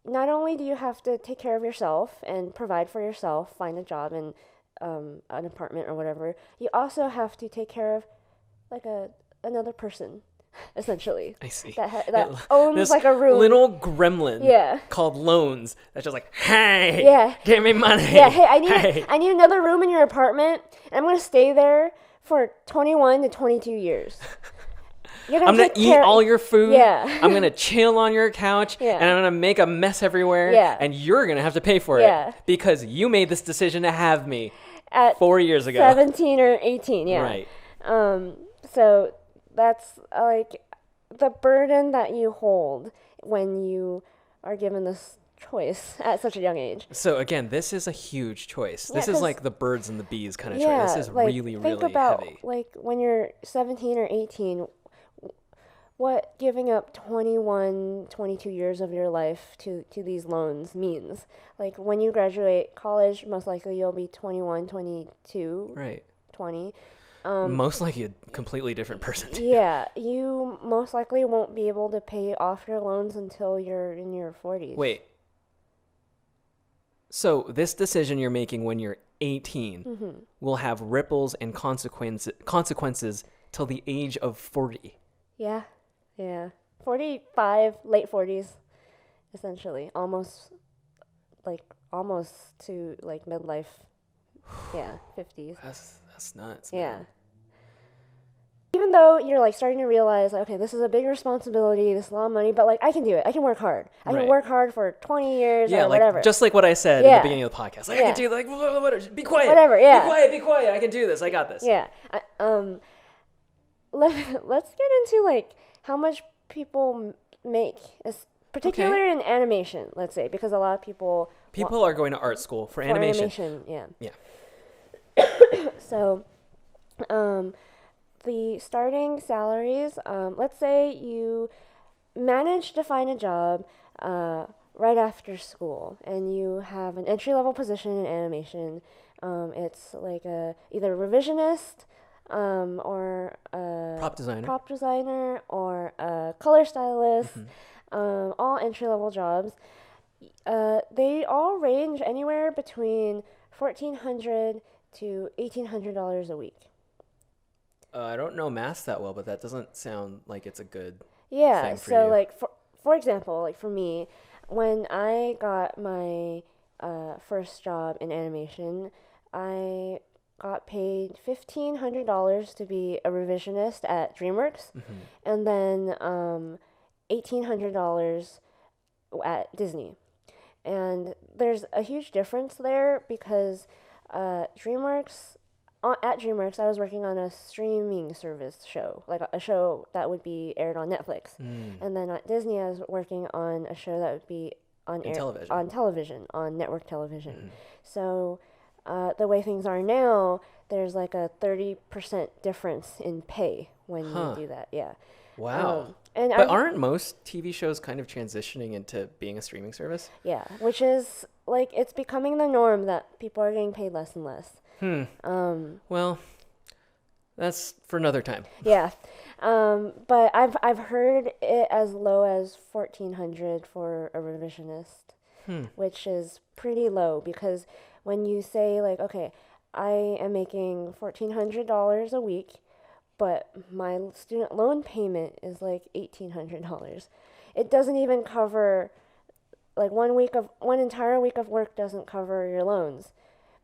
S2: not only do you have to take care of yourself and provide for yourself, find a job and an apartment or whatever, you also have to take care of like another person. Essentially,
S1: I see.
S2: That owns like a room.
S1: Little gremlin called loans that's just like, hey, give me money.
S2: Yeah, hey, I need another room in your apartment, and I'm going to stay there for 21 to 22 years.
S1: I'm going to eat all your food.
S2: Yeah.
S1: I'm going to chill on your couch, and I'm going to make a mess everywhere, and you're going to have to pay for it because you made this decision to have me
S2: at
S1: 4 years ago.
S2: 17 or 18,
S1: Right.
S2: So that's like the burden that you hold when you are given this choice at such a young age.
S1: So again, this is a huge choice. This is like the birds and the bees kind of choice. This is
S2: like,
S1: really
S2: think about,
S1: heavy.
S2: Like when you're 17 or 18, what giving up 21, 22 years of your life to these loans means. Like when you graduate college, most likely you'll be 21, 22,
S1: right.
S2: 20.
S1: Most likely a completely different person.
S2: Yeah, you most likely won't be able to pay off your loans until you're in your 40s.
S1: Wait. So this decision you're making when you're 18 will have ripples and consequences till the age of 40.
S2: Yeah. 45, late 40s, essentially. Almost to like midlife. Yeah, 50s.
S1: That's nuts.
S2: Yeah.
S1: Man.
S2: Even though you're like starting to realize, okay, this is a big responsibility, this is a lot of money, but like I can do it. I can work hard. I can work hard for 20 years or whatever.
S1: Just like what I said at the beginning of the podcast. Like, I can do be quiet.
S2: Whatever, yeah.
S1: Be quiet. I can do this. I got this.
S2: Yeah. Let's get into like how much people make, particularly in animation, let's say, because a lot of people
S1: are going to art school for animation.
S2: Yeah. So, the starting salaries, let's say you manage to find a job right after school and you have an entry-level position in animation. It's like either a revisionist or a prop designer or a color stylist, all entry-level jobs. They all range anywhere between $1,400 to $1,800 a week.
S1: I don't know math that well, but that doesn't sound like it's a good
S2: thing
S1: for
S2: you.
S1: you.
S2: Like for example, like for me, when I got my first job in animation, I got paid $1,500 to be a revisionist at DreamWorks, and then $1,800 at Disney. And there's a huge difference there because at DreamWorks, I was working on a streaming service show, like a show that would be aired on Netflix. And then at Disney, I was working on a show that would be on television, on network television. So the way things are now, there's like a 30% difference in pay when you do that. Yeah.
S1: Wow. But aren't most TV shows kind of transitioning into being a streaming service? Yeah,
S2: which is like it's becoming the norm that people are getting paid less and less.
S1: Well, that's for another time.
S2: Yeah. But I've heard it as low as $1,400 for a revisionist. which is pretty low because when you say like, okay, I am making $1,400 a week, but my student loan payment is like $1,800. It doesn't even cover like one entire week of work doesn't cover your loans,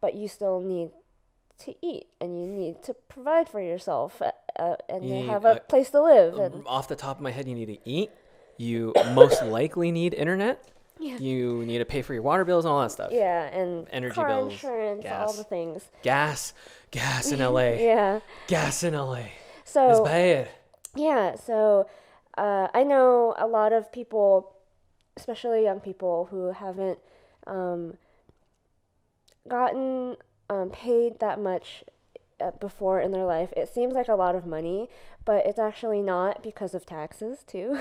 S2: but you still need to eat and you need to provide for yourself and you have a place to live. And
S1: off the top of my head, you need to eat. You most likely need internet.
S2: Yeah.
S1: You need to pay for your water bills and all that stuff.
S2: Yeah, and
S1: energy
S2: car
S1: bills,
S2: insurance,
S1: gas.
S2: all the things.
S1: Gas in LA.
S2: Yeah.
S1: Gas in LA.
S2: So
S1: it's bad.
S2: Yeah, so I know a lot of people, especially young people who haven't gotten paid that much before in their life. It seems like a lot of money, but it's actually not because of taxes too.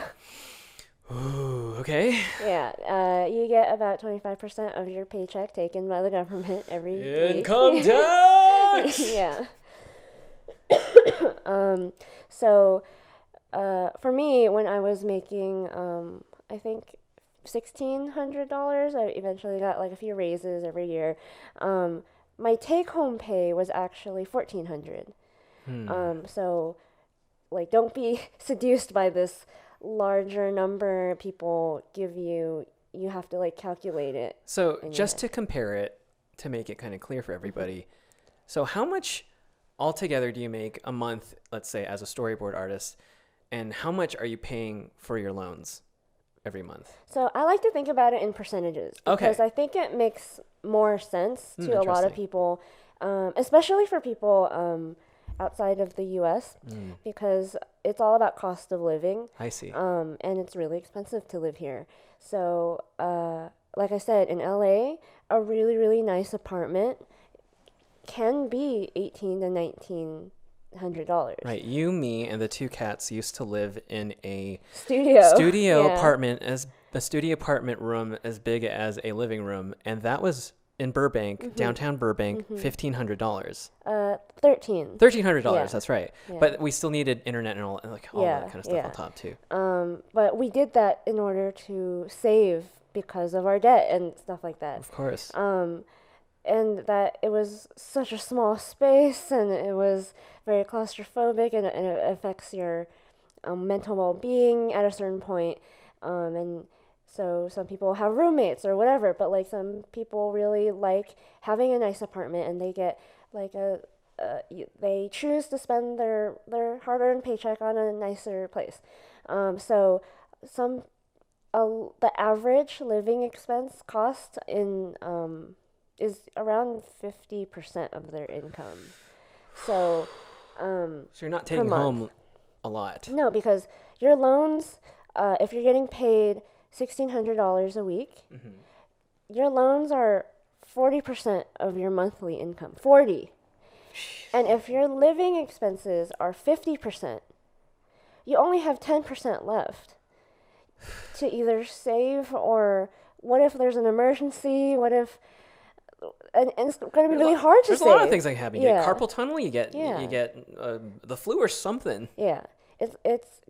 S1: Ooh, okay.
S2: Yeah, you get about 25% of your paycheck taken by the government every week.
S1: Income tax!
S2: Yeah. So for me, when I was making, I think $1,600, I eventually got like a few raises every year. My take-home pay was actually $1,400. So, like, don't be seduced by this larger number people give you. You have to like calculate it.
S1: So just to compare it, to make it kind of clear for everybody, so how much altogether do you make a month, let's say, as a storyboard artist, and how much are you paying for your loans every month?
S2: So I like to think about it in percentages because I think it makes more sense to a lot of people, especially for people outside of the U.S. Because it's all about cost of living.
S1: I see.
S2: And it's really expensive to live here. So, like I said, in LA, a really, really nice apartment can be $1,800 to $1,900.
S1: Right. You, me, and the two cats used to live in a
S2: studio
S1: apartment, as a studio apartment room as big as a living room, and that was in Burbank, downtown Burbank, $1,500. $1,300. That's right.
S2: Yeah.
S1: But we still needed internet and all that kind of stuff on top too.
S2: But we did that in order to save because of our debt and stuff like that.
S1: Of course.
S2: And that it was such a small space and it was very claustrophobic and it affects your mental well-being at a certain point. And so some people have roommates or whatever, but like some people really like having a nice apartment and they get like they choose to spend their hard-earned paycheck on a nicer place. So the average living expense cost in is around 50% of their income. So
S1: you're not taking home a lot.
S2: No, because your loans, if you're getting paid $1,600 a week, your loans are 40% of your monthly income. 40. And if your living expenses are 50%, you only have 10% left to either save or what if there's an emergency? What if and it's going to be really hard to save.
S1: There's a lot of things that happen. You get carpal tunnel. You get the flu or something.
S2: Yeah, it's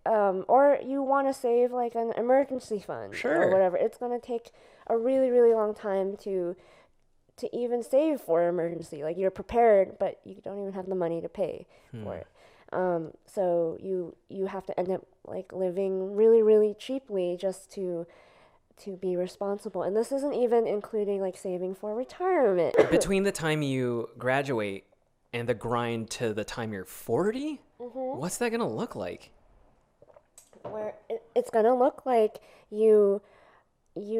S2: or you want to save like an emergency fund or whatever. It's going to take a really, really long time to even save for an emergency. Like you're prepared, but you don't even have the money to pay for it. So you have to end up like living really, really cheaply just to be responsible. And this isn't even including like saving for retirement.
S1: Between the time you graduate and the grind to the time you're 40, what's that going to look like?
S2: Where it's going to look like you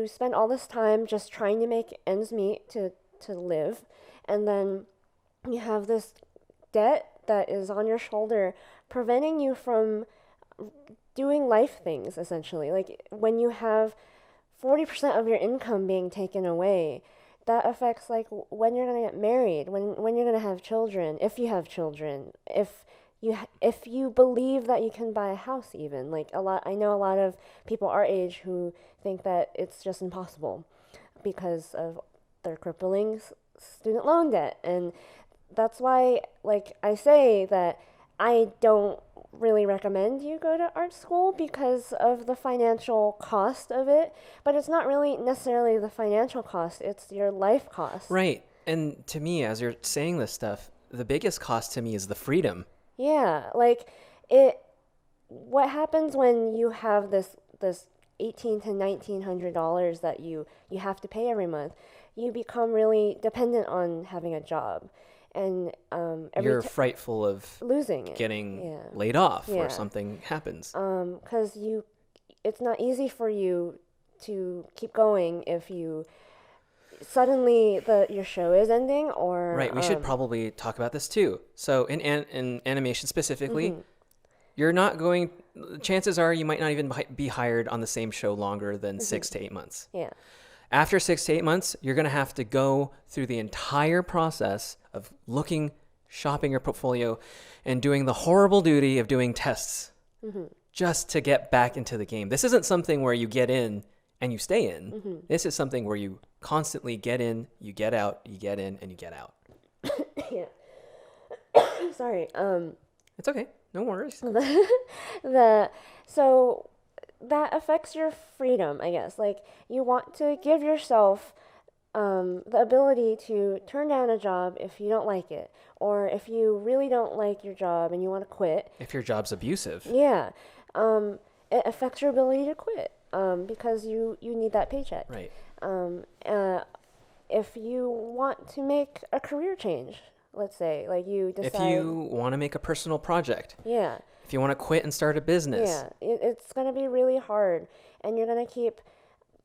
S2: spend all this time just trying to make ends meet to live, and then you have this debt that is on your shoulder preventing you from doing life things, essentially. Like when you have 40% of your income being taken away, that affects like when you're going to get married, when you're going to have children, if you have children, if you believe that you can buy a house even. Like I know a lot of people our age who think that it's just impossible because of their crippling student loan debt. And that's why like I say that I don't really recommend you go to art school because of the financial cost of it, but it's not really necessarily the financial cost, it's your life cost.
S1: Right. And to me, as you're saying this stuff, the biggest cost to me is the freedom.
S2: Yeah, like what happens when you have this $1,800 to $1,900 that you have to pay every month? You become really dependent on having a job, and
S1: you're frightful of
S2: losing it,
S1: getting laid off or something happens.
S2: Because it's not easy for you to keep going if you suddenly your show is ending, or
S1: right. We should probably talk about this too. So in animation specifically, you're not going. Chances are you might not even be hired on the same show longer than 6 to 8 months.
S2: Yeah.
S1: After 6 to 8 months, you're going to have to go through the entire process of shopping your portfolio, and doing the horrible duty of doing tests just to get back into the game. This isn't something where you get in and you stay in. This is something where you constantly get in, you get out, you get in, and you get out.
S2: Yeah. Sorry.
S1: It's okay. No worries.
S2: So that affects your freedom, I guess. Like, you want to give yourself the ability to turn down a job if you don't like it, or if you really don't like your job and you want to quit.
S1: If your job's abusive.
S2: Yeah. It affects your ability to quit because you need that paycheck.
S1: Right.
S2: If you want to make a career change, let's say, like you decide...
S1: If you want to make a personal project.
S2: Yeah.
S1: If you want to quit and start a business.
S2: Yeah, it's going to be really hard, and you're going to keep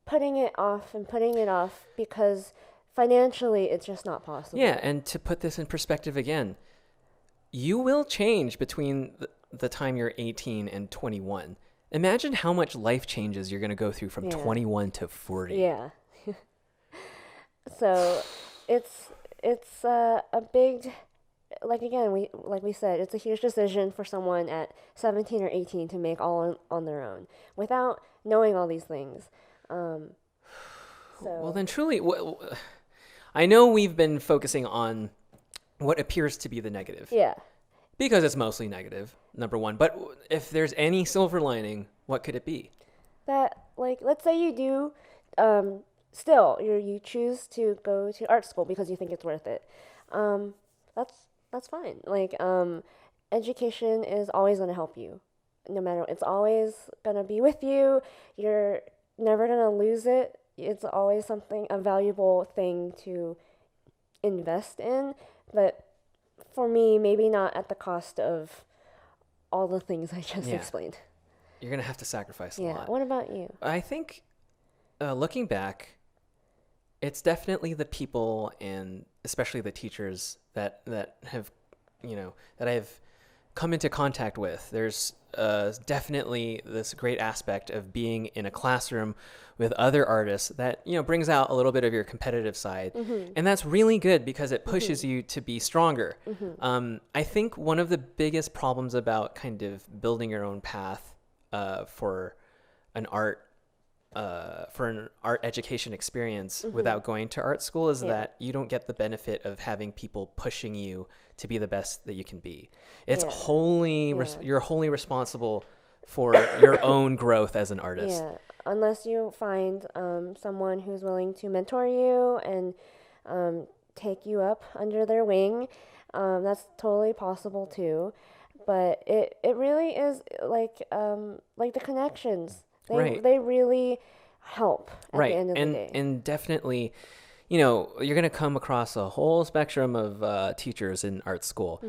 S2: putting it off and putting it off because financially it's just not possible.
S1: Yeah, and to put this in perspective again, you will change between the time you're 18 and 21. Imagine how much life changes you're going to go through from 21 to 40.
S2: Yeah. So it's a big... Like, again, we said, it's a huge decision for someone at 17 or 18 to make all on their own without knowing all these things.
S1: Well, then truly, I know we've been focusing on what appears to be the negative.
S2: Yeah.
S1: Because it's mostly negative, number one. But if there's any silver lining, what could it be? That,
S2: like, let's say you do, still, you choose to go to art school because you think it's worth it. That's fine. Like, education is always going to help you. No matter, it's always going to be with you. You're never going to lose it. It's always a valuable thing to invest in. But for me, maybe not at the cost of all the things I just explained.
S1: You're going to have to sacrifice a lot.
S2: Yeah. What about you?
S1: I think, looking back, it's definitely the people, and especially the teachers that have, that I've come into contact with. There's definitely this great aspect of being in a classroom with other artists that, brings out a little bit of your competitive side. And that's really good because it pushes you to be stronger. I think one of the biggest problems about kind of building your own path for an art education experience without going to art school is that you don't get the benefit of having people pushing you to be the best that you can be. It's you're wholly responsible for your own growth as an artist.
S2: Yeah, unless you find someone who's willing to mentor you and take you up under their wing. That's totally possible too. But it really is like the connections. They really help at the end of the day.
S1: And definitely, you're going to come across a whole spectrum of teachers in art school.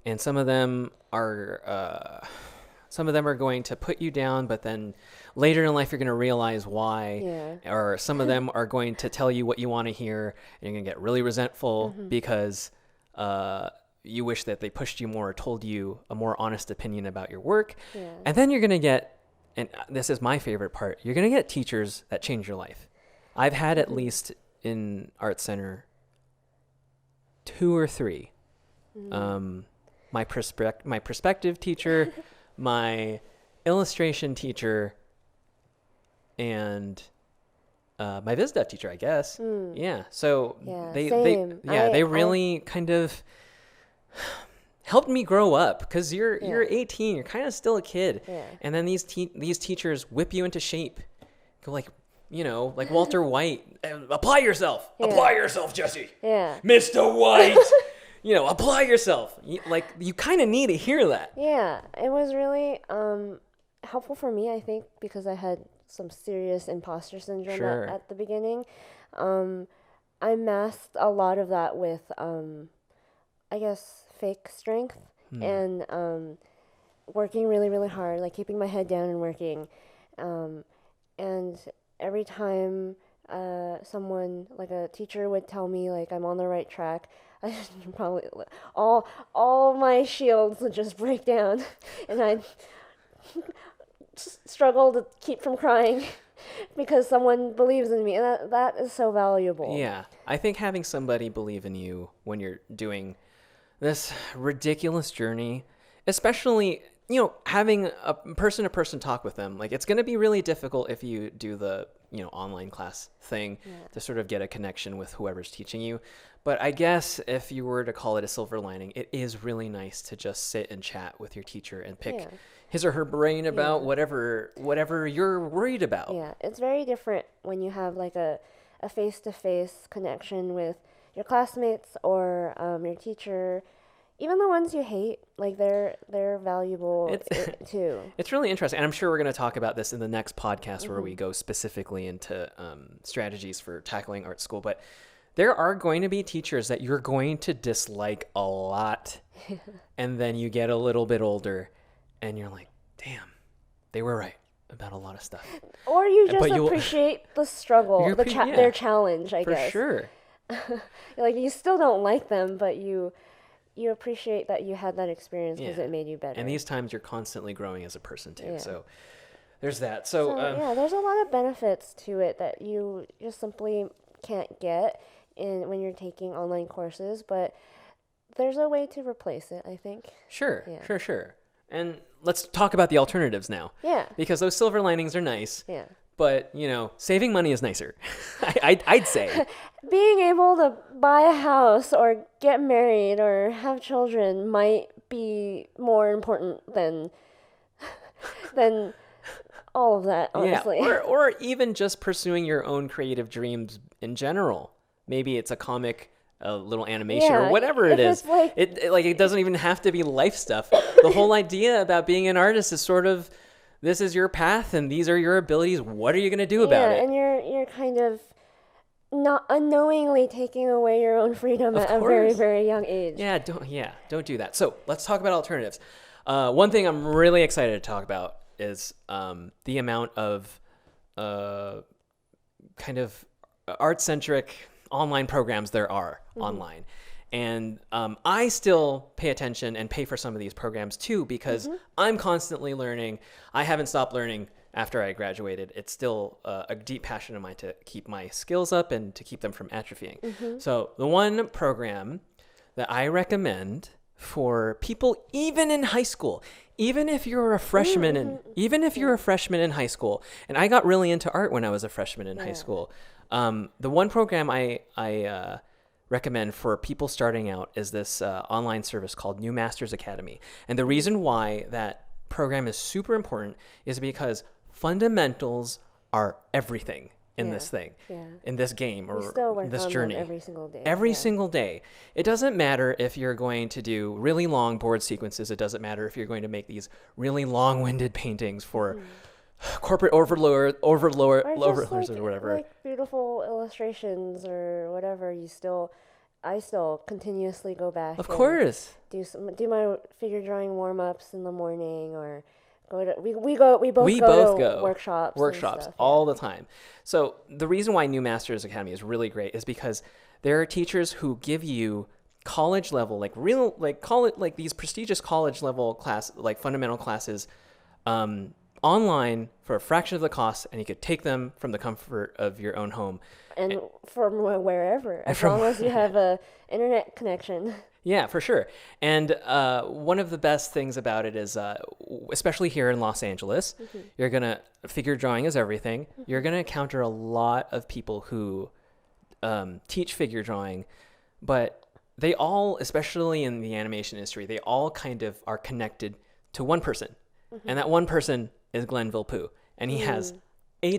S1: And some of them are going to put you down, but then later in life you're going to realize why. Or some of them are going to tell you what you want to hear, and you're going to get really resentful because you wish that they pushed you more or told you a more honest opinion about your work. And then you're going to get, and this is my favorite part, you're going to get teachers that change your life. I've had at least in Art Center 2 or 3. My perspective teacher, my illustration teacher, and my Viz Dev teacher, I guess. So they really kind of helped me grow up, because you're 18, you're kind of still a kid.
S2: Yeah.
S1: And then these teachers whip you into shape. Go like, like Walter White, apply yourself. Yeah. Apply yourself, Jesse.
S2: Yeah.
S1: Mr. White. Apply yourself. You kind of need to hear that.
S2: Yeah, it was really helpful for me, I think, because I had some serious imposter syndrome at the beginning. I masked a lot of that with, I guess, fake strength and working really, really hard, like keeping my head down and working. And every time someone, like a teacher, would tell me like I'm on the right track, I probably all my shields would just break down, and I'd struggle to keep from crying because someone believes in me, and that is so valuable.
S1: Yeah, I think having somebody believe in you when you're doing this ridiculous journey, especially having a person-to-person talk with them, like it's going to be really difficult if you do the online class thing to sort of get a connection with whoever's teaching you. But I guess if you were to call it a silver lining, it is really nice to just sit and chat with your teacher and pick his or her brain about whatever you're worried about.
S2: Yeah, it's very different when you have like a face-to-face connection with your classmates or your teacher. Even the ones you hate, like they're valuable too.
S1: It's really interesting. And I'm sure we're going to talk about this in the next podcast where we go specifically into strategies for tackling art school. But there are going to be teachers that you're going to dislike a lot. And then you get a little bit older and you're like, damn, they were right about a lot of stuff.
S2: Or you just appreciate the struggle, their challenge, I guess.
S1: For sure.
S2: Like you still don't like them, but you appreciate that you had that experience because it made you better.
S1: And these times you're constantly growing as a person too. Yeah. So there's that. So
S2: there's a lot of benefits to it that you just simply can't get when you're taking online courses, but there's a way to replace it, I think.
S1: Sure. And let's talk about the alternatives now.
S2: Yeah.
S1: Because those silver linings are nice.
S2: Yeah.
S1: But, saving money is nicer. I'd say.
S2: Being able to buy a house or get married or have children might be more important than all of that, honestly.
S1: Yeah, or even just pursuing your own creative dreams in general. Maybe it's a comic, a little animation, or whatever it is. It doesn't even have to be life stuff. The whole idea about being an artist is sort of, this is your path and these are your abilities. What are you going to do about it?
S2: And you're kind of not unknowingly taking away your own freedom at a very, very young age.
S1: Don't do that. So let's talk about alternatives. One thing I'm really excited to talk about is the amount of kind of art-centric online programs there are online. And I still pay attention and pay for some of these programs too, because I'm constantly learning. I haven't stopped learning after I graduated. It's still a deep passion of mine to keep my skills up and to keep them from atrophying. So the one program that I recommend for people, even in high school, even if you're a freshman in high school, and I got really into art when I was a freshman in high school. The one program I recommend for people starting out is this online service called New Masters Academy. And the reason why that program is super important is because fundamentals are everything in this thing, in this game or this journey.
S2: Every single day.
S1: Single day. It doesn't matter if you're going to do really long board sequences. It doesn't matter if you're going to make these really long-winded paintings for corporate overlords or whatever.
S2: Like beautiful illustrations or whatever. I still continuously go back.
S1: Of course.
S2: Do my figure drawing warm-ups in the morning, or we both go to workshops
S1: all the time. So the reason why New Masters Academy is really great is because there are teachers who give you college level, these prestigious college level class, like fundamental classes, online for a fraction of the cost, and you could take them from the comfort of your own home.
S2: And from wherever, as long as you have a internet connection.
S1: Yeah, for sure. And one of the best things about it is, especially here in Los Angeles, you're going to, figure drawing is everything. You're going to encounter a lot of people who teach figure drawing, but they all, especially in the animation industry, they all kind of are connected to one person. And that one person is Glenn Villepeu. And he has a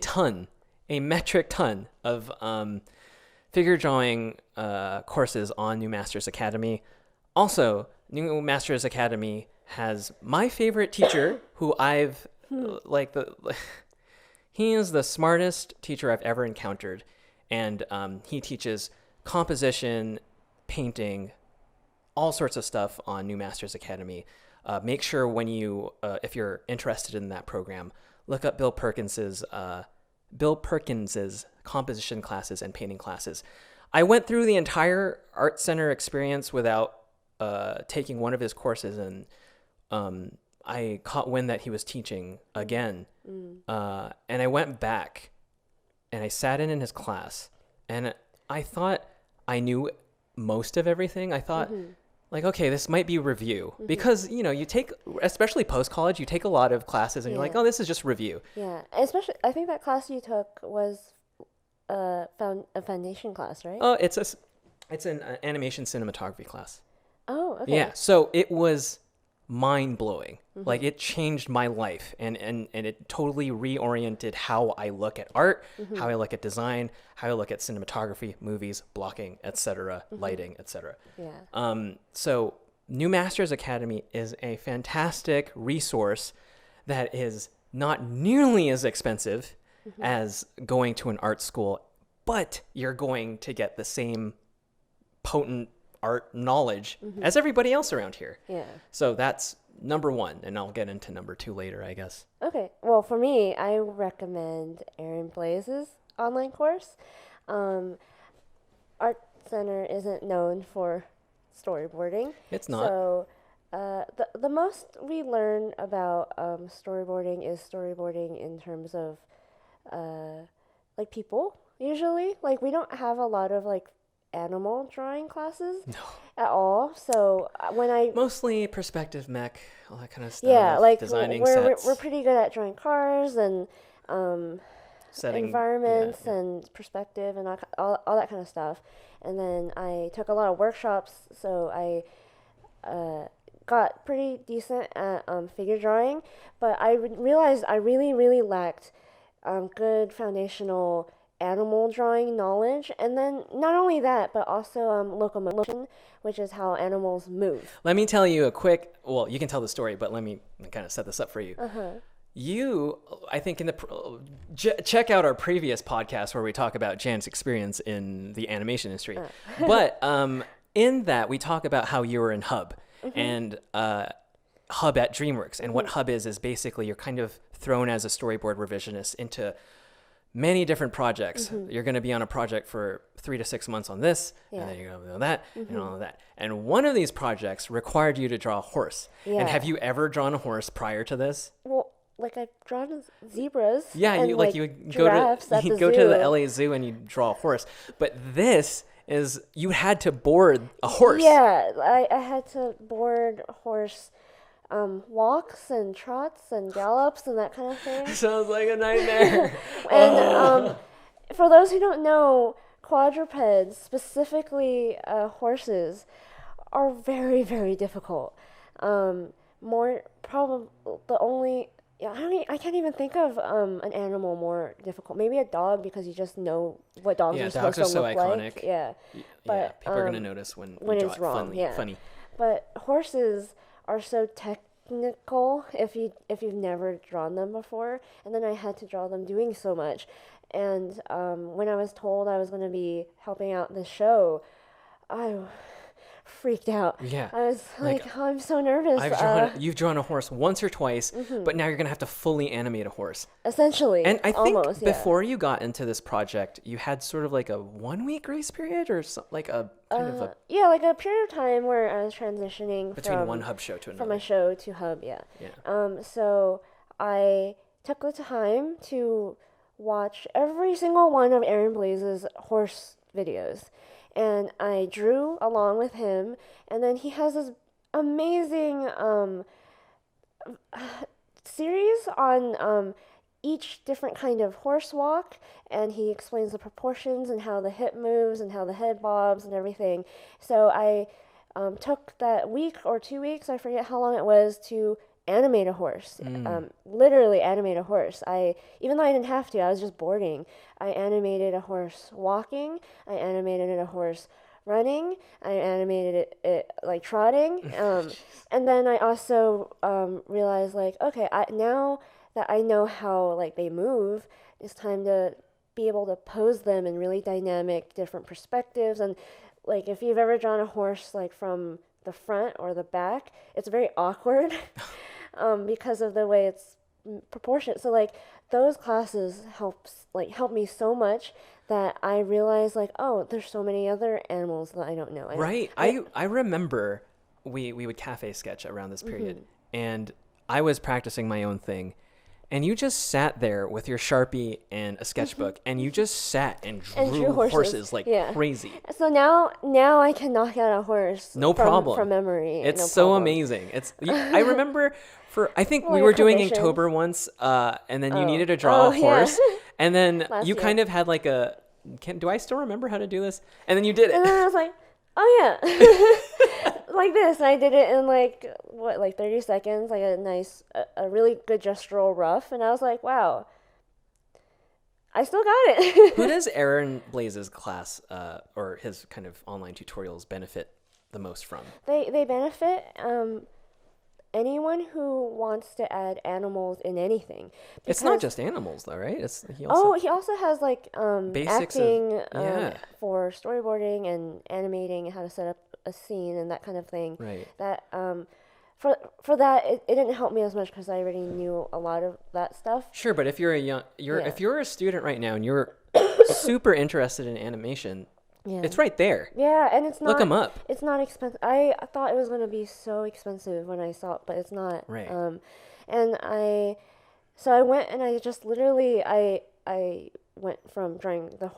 S1: metric ton of figure drawing courses on New Masters Academy. Also, New Masters Academy has my favorite teacher who I've he is the smartest teacher I've ever encountered. And he teaches composition, painting, all sorts of stuff on New Masters Academy. Make sure when you, if you're interested in that program, look up Bill Perkins's composition classes and painting classes. I went through the entire Art Center experience without taking one of his courses, and I caught wind that he was teaching again. And I went back and I sat in his class, and I thought I knew most of everything. I thought, like, okay, this might be review, because, you know, you take, especially post-college, you take a lot of classes and you're like, oh, this is just review.
S2: Yeah, especially, I think that class you took was a foundation class, right?
S1: Oh, it's an animation cinematography class.
S2: Oh, okay.
S1: Yeah, so it was mind-blowing. Like, it changed my life, and it totally reoriented how I look at art, how I look at design, how I look at cinematography, movies, blocking, etc., lighting, etc.
S2: Yeah.
S1: So New Masters Academy is a fantastic resource that is not nearly as expensive as going to an art school, but you're going to get the same potent art knowledge as everybody else around here.
S2: Yeah.
S1: So that's number one, and I'll get into number two later, I guess.
S2: Okay. Well, for me, I recommend Aaron Blaise's online course. Art Center isn't known for storyboarding.
S1: It's not.
S2: So the most we learn about storyboarding is storyboarding in terms of like people, usually. Like, we don't have a lot of like animal drawing classes at all. So when I
S1: mostly perspective mech, all that kind of stuff.
S2: Yeah, like
S1: designing
S2: we're pretty good at drawing cars and
S1: setting
S2: environments and perspective and all that kind of stuff. And then I took a lot of workshops, so I got pretty decent at figure drawing. But I realized I really lacked good foundational animal drawing knowledge, and then not only that, but also locomotion, which is how animals move.
S1: Let me tell you a quick, well, you can tell the story, but let me kind of set this up for you. You, I think check out our previous podcast where we talk about Jan's experience in the animation industry. But in that, we talk about how you were in Hub and Hub at DreamWorks. And what Hub is basically you're kind of thrown as a storyboard revisionist into many different projects. You're going to be on a project for 3 to 6 months on this, and then you're going to do that, and all of that. And one of these projects required you to draw a horse.
S2: Yeah.
S1: And have you ever drawn a horse prior to this?
S2: Well, like, I've drawn zebras.
S1: Yeah,
S2: and
S1: you would go to the LA Zoo and you draw a horse. But this is, you had to board a horse.
S2: Yeah, I had to board horse walks and trots and gallops and that kind of thing.
S1: Sounds like a nightmare.
S2: And for those who don't know, quadrupeds, specifically horses, are very, very difficult. More probably the only I can't even think of an animal more difficult. Maybe a dog, because you just know what dogs are supposed to look like. Yeah, but
S1: people are gonna notice when
S2: it's wrong. Funny. But horses are so technical if you've never drawn them before, and then I had to draw them doing so much. And when I was told I was going to be helping out the show, I freaked out.
S1: Yeah.
S2: I was like, I'm so nervous.
S1: You've drawn a horse once or twice, but now you're going to have to fully animate a horse.
S2: Essentially.
S1: And I think before you got into this project, you had sort of like a 1 week grace period, or like a kind of a...
S2: Yeah, like a period of time where I was transitioning
S1: between one Hub show to another.
S2: From a show to Hub, yeah. So I took the time to watch every single one of Aaron Blaise's horse videos. And I drew along with him, and then he has this amazing series on each different kind of horse walk, and he explains the proportions and how the hip moves and how the head bobs and everything. So I took that week or 2 weeks, I forget how long it was, to animate a horse. Literally animate a horse. Even though I didn't have to, I was just boarding. I animated a horse walking. I animated a horse running. I animated it like trotting. And then I also realized, like, okay, now that I know how like they move, it's time to be able to pose them in really dynamic, different perspectives. And like, if you've ever drawn a horse like from the front or the back, it's very awkward because of the way it's proportionate. So like, those classes help me so much that I realized, like, oh, there's so many other animals that I don't know.
S1: Right. I remember we would cafe sketch around this period, and I was practicing my own thing. And you just sat there with your Sharpie and a sketchbook, and you just sat and drew horses like crazy.
S2: So now I can knock out a horse from memory.
S1: It's so amazing. I remember I think we were doing Inktober once, and then you needed to draw a horse, and then you kind of had like do I still remember how to do this? And then you did it.
S2: And then I was like, oh yeah. Like this. And I did it in like 30 seconds, like a really good gestural rough. And I was like, wow, I still got it.
S1: Who does Aaron Blaise's class or his kind of online tutorials benefit the most from?
S2: They benefit anyone who wants to add animals in anything.
S1: It's not just animals though, right?
S2: He also has like acting for storyboarding and animating, how to set up a scene and that kind of thing.
S1: Right.
S2: That for that it didn't help me as much because I already knew a lot of that stuff.
S1: Sure, but if you're if you're a student right now and you're super interested in animation, it's right there.
S2: Yeah, and it's not.
S1: Look them up.
S2: It's not expensive. I thought it was going to be so expensive when I saw it, but it's not.
S1: Right.
S2: And I went and I just literally I went from drawing the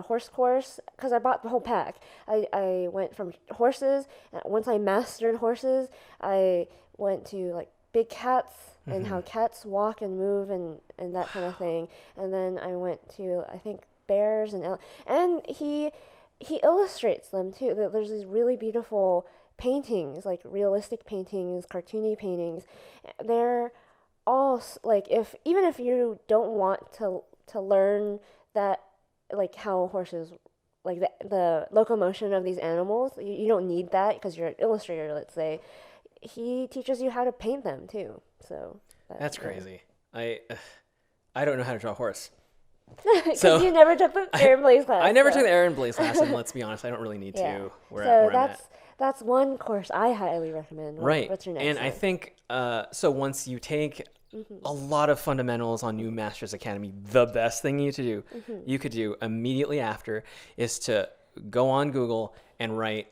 S2: horse course, because I bought the whole pack. I went from horses. Once I mastered horses, I went to like big cats and how cats walk and move and that kind of thing. And then I went to, I think, bears and he illustrates them too. There's these really beautiful paintings, like realistic paintings, cartoony paintings. They're all like, even if you don't want to learn that, like how horses, like the locomotion of these animals, you don't need that because you're an illustrator, let's say. He teaches you how to paint them too. So
S1: that's crazy. I don't know how to draw a horse.
S2: Because you never took the Aaron Blaise class.
S1: I never took the Aaron Blaise class, and let's be honest, I don't really need to.
S2: That's one course I highly recommend.
S1: Right.
S2: What's your next
S1: and
S2: one?
S1: I think so once you take a lot of fundamentals on New Masters Academy, the best thing you could do immediately after is to go on Google and write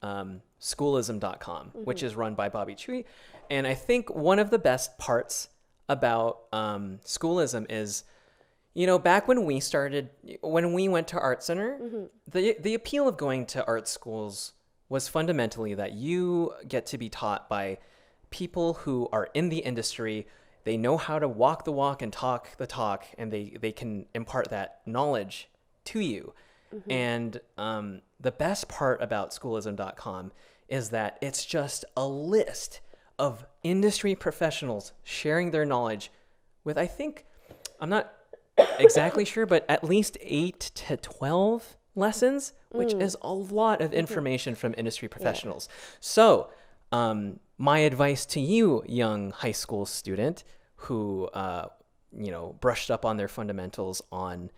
S1: Schoolism.com, which is run by Bobby Chui. And I think one of the best parts about Schoolism is, back when we went to Art Center, the appeal of going to art schools was fundamentally that you get to be taught by people who are in the industry. They know how to walk the walk and talk the talk, and they can impart that knowledge to you. And the best part about Schoolism.com is that it's just a list of industry professionals sharing their knowledge with, I think, I'm not exactly sure, but at least 8 to 12 lessons, which is a lot of information from industry professionals. So my advice to you, young high school student who brushed up on their fundamentals on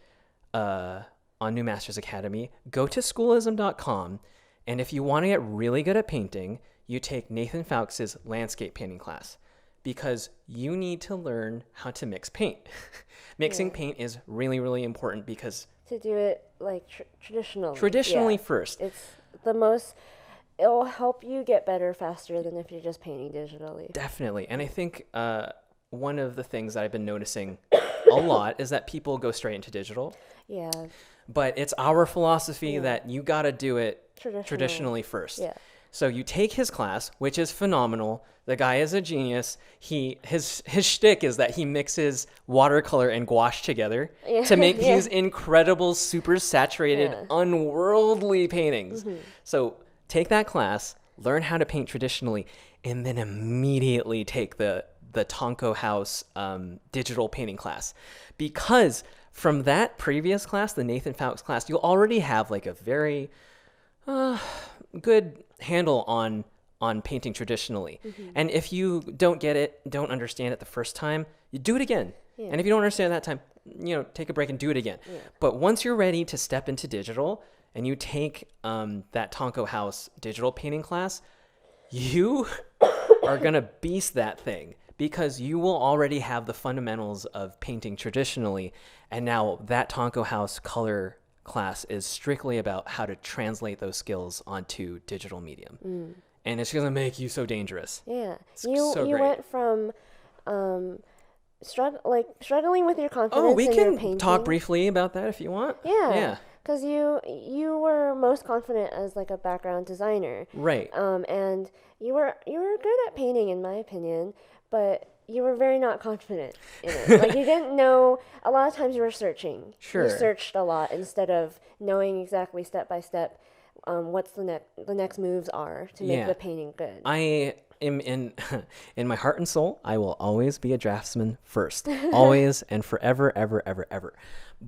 S1: New Masters Academy, go to Schoolism.com, and if you want to get really good at painting, you take Nathan Fowlkes' landscape painting class, because you need to learn how to mix paint. Mixing paint is really, really important, because
S2: to do it like traditionally.
S1: Traditionally first.
S2: It's the most. It'll help you get better faster than if you're just painting digitally.
S1: Definitely, and I think one of the things that I've been noticing a lot is that people go straight into digital. Yeah. But it's our philosophy that you got to do it traditionally first.
S2: Yeah.
S1: So you take his class, which is phenomenal. The guy is a genius. His shtick is that he mixes watercolor and gouache together to make these incredible, super saturated, unworldly paintings. So take that class, learn how to paint traditionally, and then immediately take the Tonko House digital painting class. Because from that previous class, the Nathan Fowkes class, you'll already have like a very good handle on painting traditionally. And if you don't get it, don't understand it the first time, you do it again. And if you don't understand it that time, take a break and do it again. But once you're ready to step into digital and you take that Tonko House digital painting class, you are going to beast that thing, because you will already have the fundamentals of painting traditionally. And now that Tonko House color class is strictly about how to translate those skills onto digital medium. And it's going to make you so dangerous.
S2: Yeah.
S1: You
S2: went from struggling with your confidence.
S1: Oh, we
S2: in
S1: can
S2: your painting.
S1: talk briefly about that if you want.
S2: Yeah. Because you were most confident as like a background designer.
S1: Right.
S2: And you were good at painting, in my opinion, but you were very not confident in it. Like, you didn't know. A lot of times you were searching.
S1: Sure.
S2: You searched a lot instead of knowing exactly step by step what's the next moves are to make the painting good.
S1: I am in my heart and soul, I will always be a draftsman first. Always and forever, ever, ever, ever.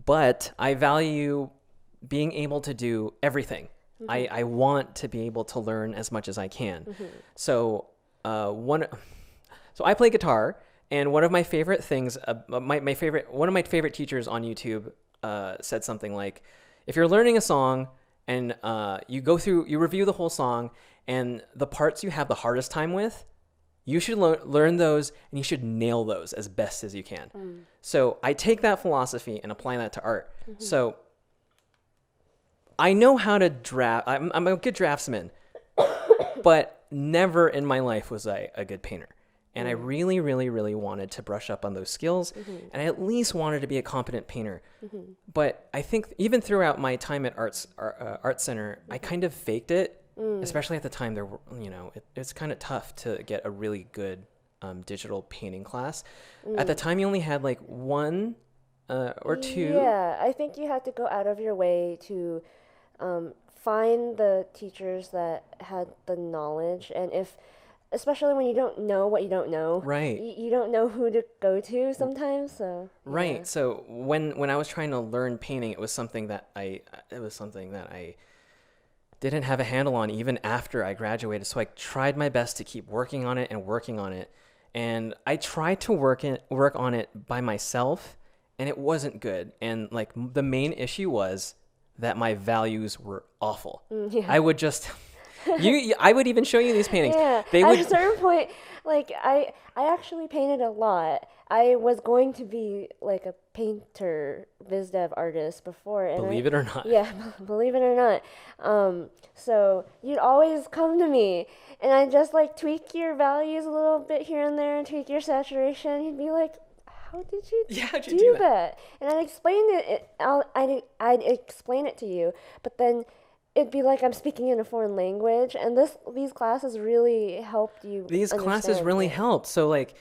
S1: But I value being able to do everything. I want to be able to learn as much as I can. So I play guitar, and one of my favorite things, one of my favorite teachers on YouTube said something like, if you're learning a song and you review the whole song, and the parts you have the hardest time with, you should learn those, and you should nail those as best as you can. So I take that philosophy and apply that to art. So I know how to draft. I'm a good draftsman, but never in my life was I a good painter. And I really, really, really wanted to brush up on those skills, and I at least wanted to be a competent painter. But I think even throughout my time at Art Center, I kind of faked it, especially at the time. It's kind of tough to get a really good digital painting class. At the time, you only had like one or two.
S2: Yeah, I think you had to go out of your way to find the teachers that had the knowledge, and especially when you don't know what you don't know.
S1: Right.
S2: You don't know who to go to sometimes. So.
S1: Right.
S2: Yeah.
S1: So when I was trying to learn painting, it was something that I didn't have a handle on even after I graduated. So I tried my best to keep working on it. And I tried to work on it by myself, and it wasn't good. And like the main issue was that my values were awful. I would just I would even show you these paintings.
S2: Yeah. At a certain point, like I actually painted a lot. I was going to be like a painter, biz dev artist before. And
S1: believe it or not.
S2: Yeah, believe it or not. So you'd always come to me, and I'd just like tweak your values a little bit here and there and tweak your saturation. You'd be like, how did you do that? And I'd explain it. I'd explain it to you, but then it'd be like I'm speaking in a foreign language, and these classes really helped you.
S1: These classes really helped. So like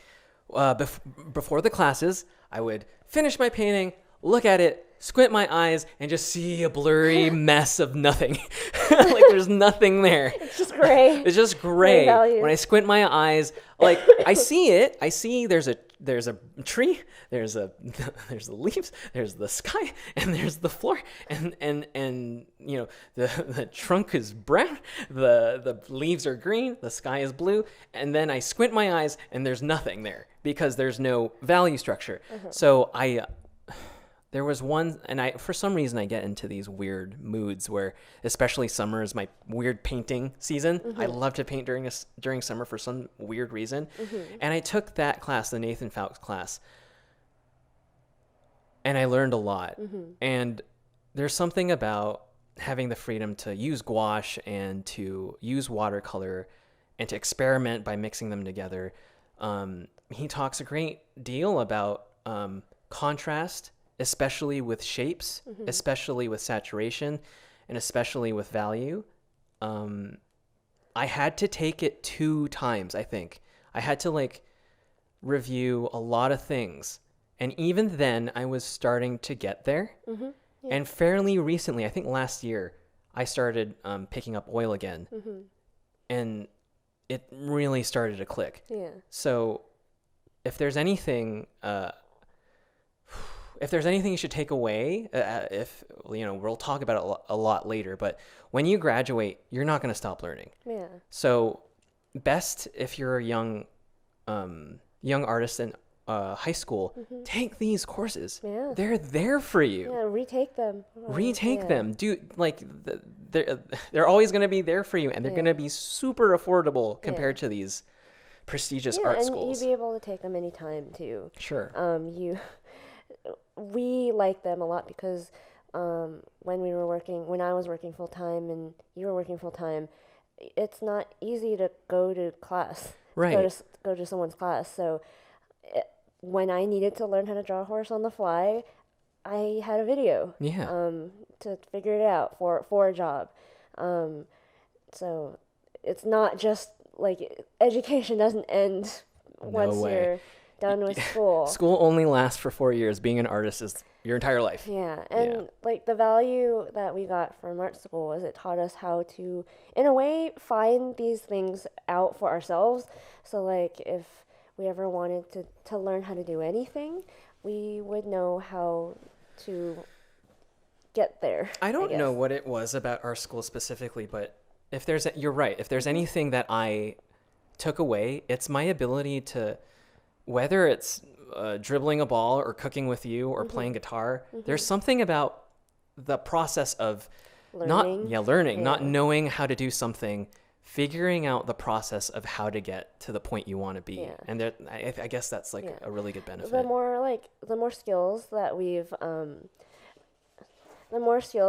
S1: before the classes, I would finish my painting, look at it, squint my eyes, and just see a blurry mess of nothing. Like there's nothing there.
S2: It's just gray.
S1: It's just gray. When I squint my eyes, like I see it. I see there's a tree, there's the leaves, there's the sky, and there's the floor, and the trunk is brown, the leaves are green, the sky is blue, and then I squint my eyes and there's nothing there because there's no value structure. So there was one, and for some reason I get into these weird moods where, especially summer is my weird painting season. I love to paint during summer for some weird reason. And I took that class, the Nathan Fowkes class, and I learned a lot. And there's something about having the freedom to use gouache and to use watercolor and to experiment by mixing them together. He talks a great deal about contrast, especially with shapes, especially with saturation, and especially with value. I had to take it 2 times, I think. I had to like review a lot of things. And even then, I was starting to get there.
S2: Mm-hmm. Yeah.
S1: And fairly recently, I think last year, I started picking up oil again.
S2: Mm-hmm.
S1: And it really started to click.
S2: Yeah.
S1: So if there's anything you should take away, if we'll talk about it a lot later, but when you graduate, you're not going to stop learning.
S2: Yeah.
S1: So best if you're a young artist in high school, take these courses.
S2: Yeah.
S1: They're there for you.
S2: Yeah, retake them.
S1: Them. They're always going to be there for you, and they're going to be super affordable compared to these prestigious art schools.
S2: And you'd be able to take them anytime too.
S1: Sure.
S2: We like them a lot because when I was working full time and you were working full time, it's not easy to go to class.
S1: Right.
S2: Go to someone's class. So when I needed to learn how to draw a horse on the fly, I had a video.
S1: Yeah.
S2: To figure it out for a job. So it's not just like education doesn't end once you're done with school.
S1: School only lasts for 4 years. Being an artist is your entire life.
S2: Yeah, and like the value that we got from art school is it taught us how to, in a way, find these things out for ourselves. So like if we ever wanted to learn how to do anything, we would know how to get there.
S1: I don't know what it was about our school specifically, but you're right. If there's anything that I took away, it's my ability to, whether it's dribbling a ball or cooking with you or playing guitar, there's something about the process of learning, not knowing how to do something, figuring out the process of how to get to the point you want to be. And I guess that's like a really good benefit.
S2: The more skills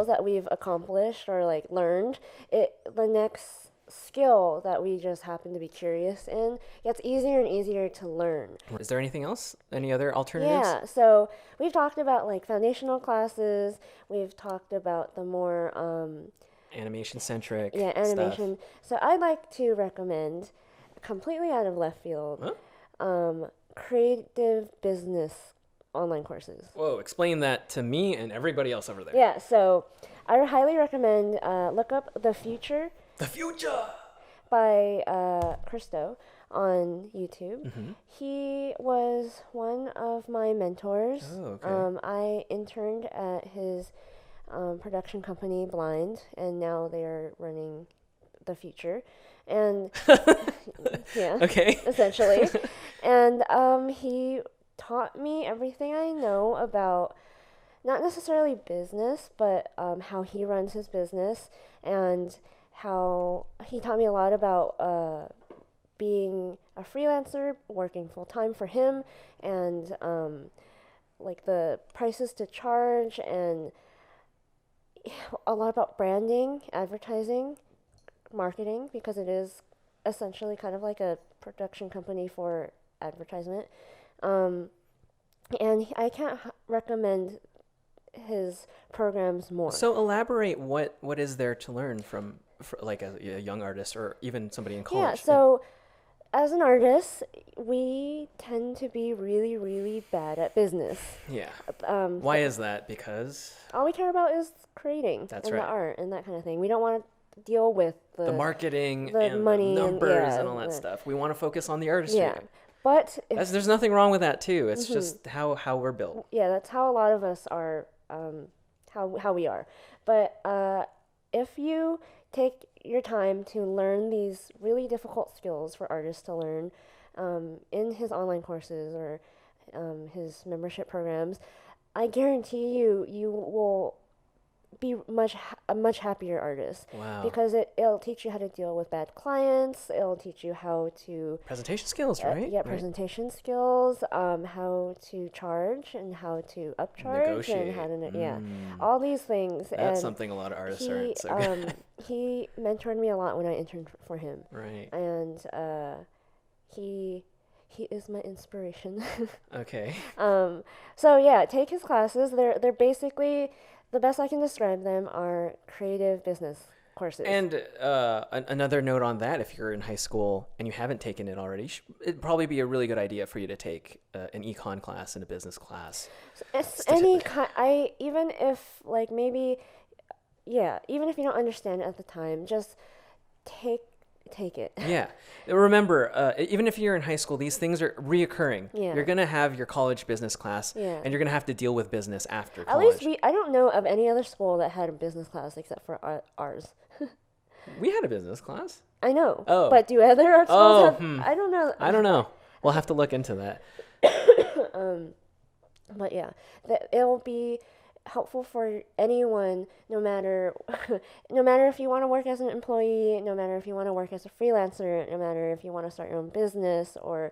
S2: that we've accomplished or like learned, the next skill that we just happen to be curious in gets easier and easier to learn.
S1: Is there anything else? Any other alternatives?
S2: Yeah, so we've talked about like foundational classes. We've talked about the more
S1: animation-centric
S2: animation.
S1: stuff.
S2: So I'd like to recommend, completely out of left field, creative business online courses.
S1: Whoa, explain that to me and everybody else over there.
S2: Yeah, so I highly recommend look up The Futur.
S1: The Future!
S2: By Christo on YouTube.
S1: Mm-hmm.
S2: He was one of my mentors.
S1: Oh, okay.
S2: I interned at his production company, Blind, and now they're running The Future. And
S1: okay.
S2: essentially. And he taught me everything I know about not necessarily business, but how he runs his business, and how he taught me a lot about being a freelancer, working full time for him, and like the prices to charge, and a lot about branding, advertising, marketing, because it is essentially kind of like a production company for advertisement. And I can't recommend his programs more.
S1: So elaborate, what is there to learn from like a young artist or even somebody in college?
S2: Yeah, so as an artist, we tend to be really, really bad at business.
S1: Yeah. Why is that? Because
S2: all we care about is creating
S1: the
S2: art and that kind of thing. We don't want to deal with the
S1: marketing
S2: the
S1: and
S2: money
S1: the numbers and
S2: and
S1: all that stuff. We want to focus on the artistry.
S2: Yeah. But
S1: there's nothing wrong with that too. It's just how we're built.
S2: Yeah, that's how a lot of us are, how we are. But if you take your time to learn these really difficult skills for artists to learn in his online courses or his membership programs, I guarantee you will be a much happier artist.
S1: Wow.
S2: Because it'll teach you how to deal with bad clients. It'll teach you how to
S1: presentation skills, right?
S2: Presentation skills. How to charge and how to upcharge.
S1: Negotiate.
S2: And how to all these things.
S1: That's something a lot of artists aren't so good.
S2: He mentored me a lot when I interned for him.
S1: Right.
S2: And he is my inspiration.
S1: Okay.
S2: So yeah, take his classes. They're basically, the best I can describe them are creative business courses.
S1: And another note on that, if you're in high school and you haven't taken it already, it'd probably be a really good idea for you to take an econ class and a business class.
S2: Even if like maybe, even if you don't understand it at the time, just take it.
S1: Yeah. Remember, even if you're in high school, these things are reoccurring.
S2: Yeah.
S1: You're going to have your college business class,
S2: Yeah.
S1: and you're going to have to deal with business after
S2: At
S1: college.
S2: least I don't know of any other school that had a business class except for ours.
S1: We had a business class.
S2: I know.
S1: Oh.
S2: But do other art schools have? I don't know.
S1: I don't know. We'll have to look into that.
S2: But yeah, it'll be helpful for anyone, no matter if you want to work as an employee, no matter if you want to work as a freelancer, no matter if you want to start your own business or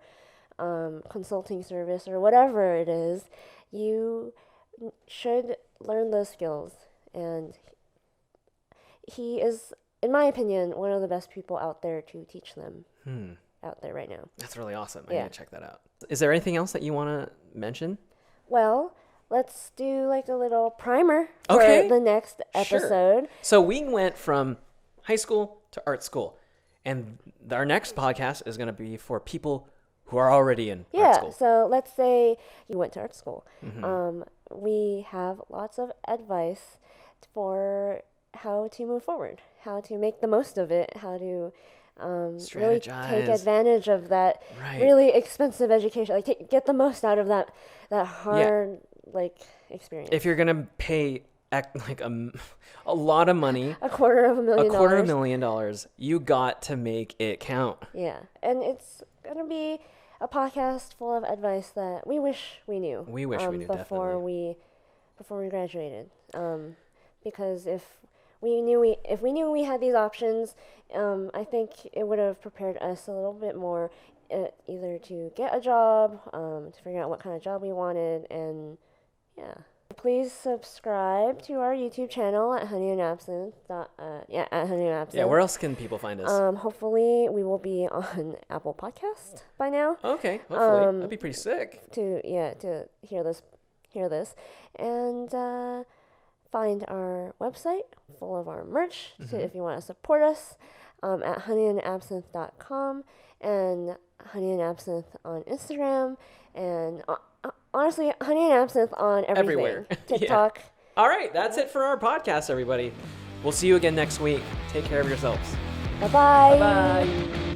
S2: consulting service or whatever it is, you should learn those skills. And he is, in my opinion, one of the best people out there to teach them out there right now.
S1: That's really awesome. I need to check that out. Is there anything else that you want to mention?
S2: Well, let's do like a little primer for the next episode.
S1: Sure. So we went from high school to art school. And our next podcast is going to be for people who are already in art school.
S2: Yeah, so let's say you went to art school. We have lots of advice for how to move forward, how to make the most of it, how to really take advantage of that really expensive education. Like get the most out of that hard experience.
S1: If you're gonna pay like a lot of money, $250,000, you got to make it count.
S2: Yeah, and it's gonna be a podcast full of advice that we wish we knew.
S1: We wish we knew
S2: before we graduated. Because if we knew we had these options, I think it would have prepared us a little bit more, either to get a job, to figure out what kind of job we wanted, and yeah. Please subscribe to our YouTube channel at Honey and Absinthe. At Honey and Absinthe.
S1: Yeah, where else can people find us?
S2: Hopefully we will be on Apple Podcast by now.
S1: Okay, hopefully that'd be pretty sick.
S2: To hear this, and find our website full of our merch. So if you want to support us, at honeyandabsinthe.com and Honey and Absinthe on Instagram, and honestly, Honey and Absinthe on everywhere. TikTok.
S1: Yeah. All right, that's it for our podcast, everybody. We'll see you again next week. Take care of yourselves.
S2: Bye-bye.
S1: Bye-bye.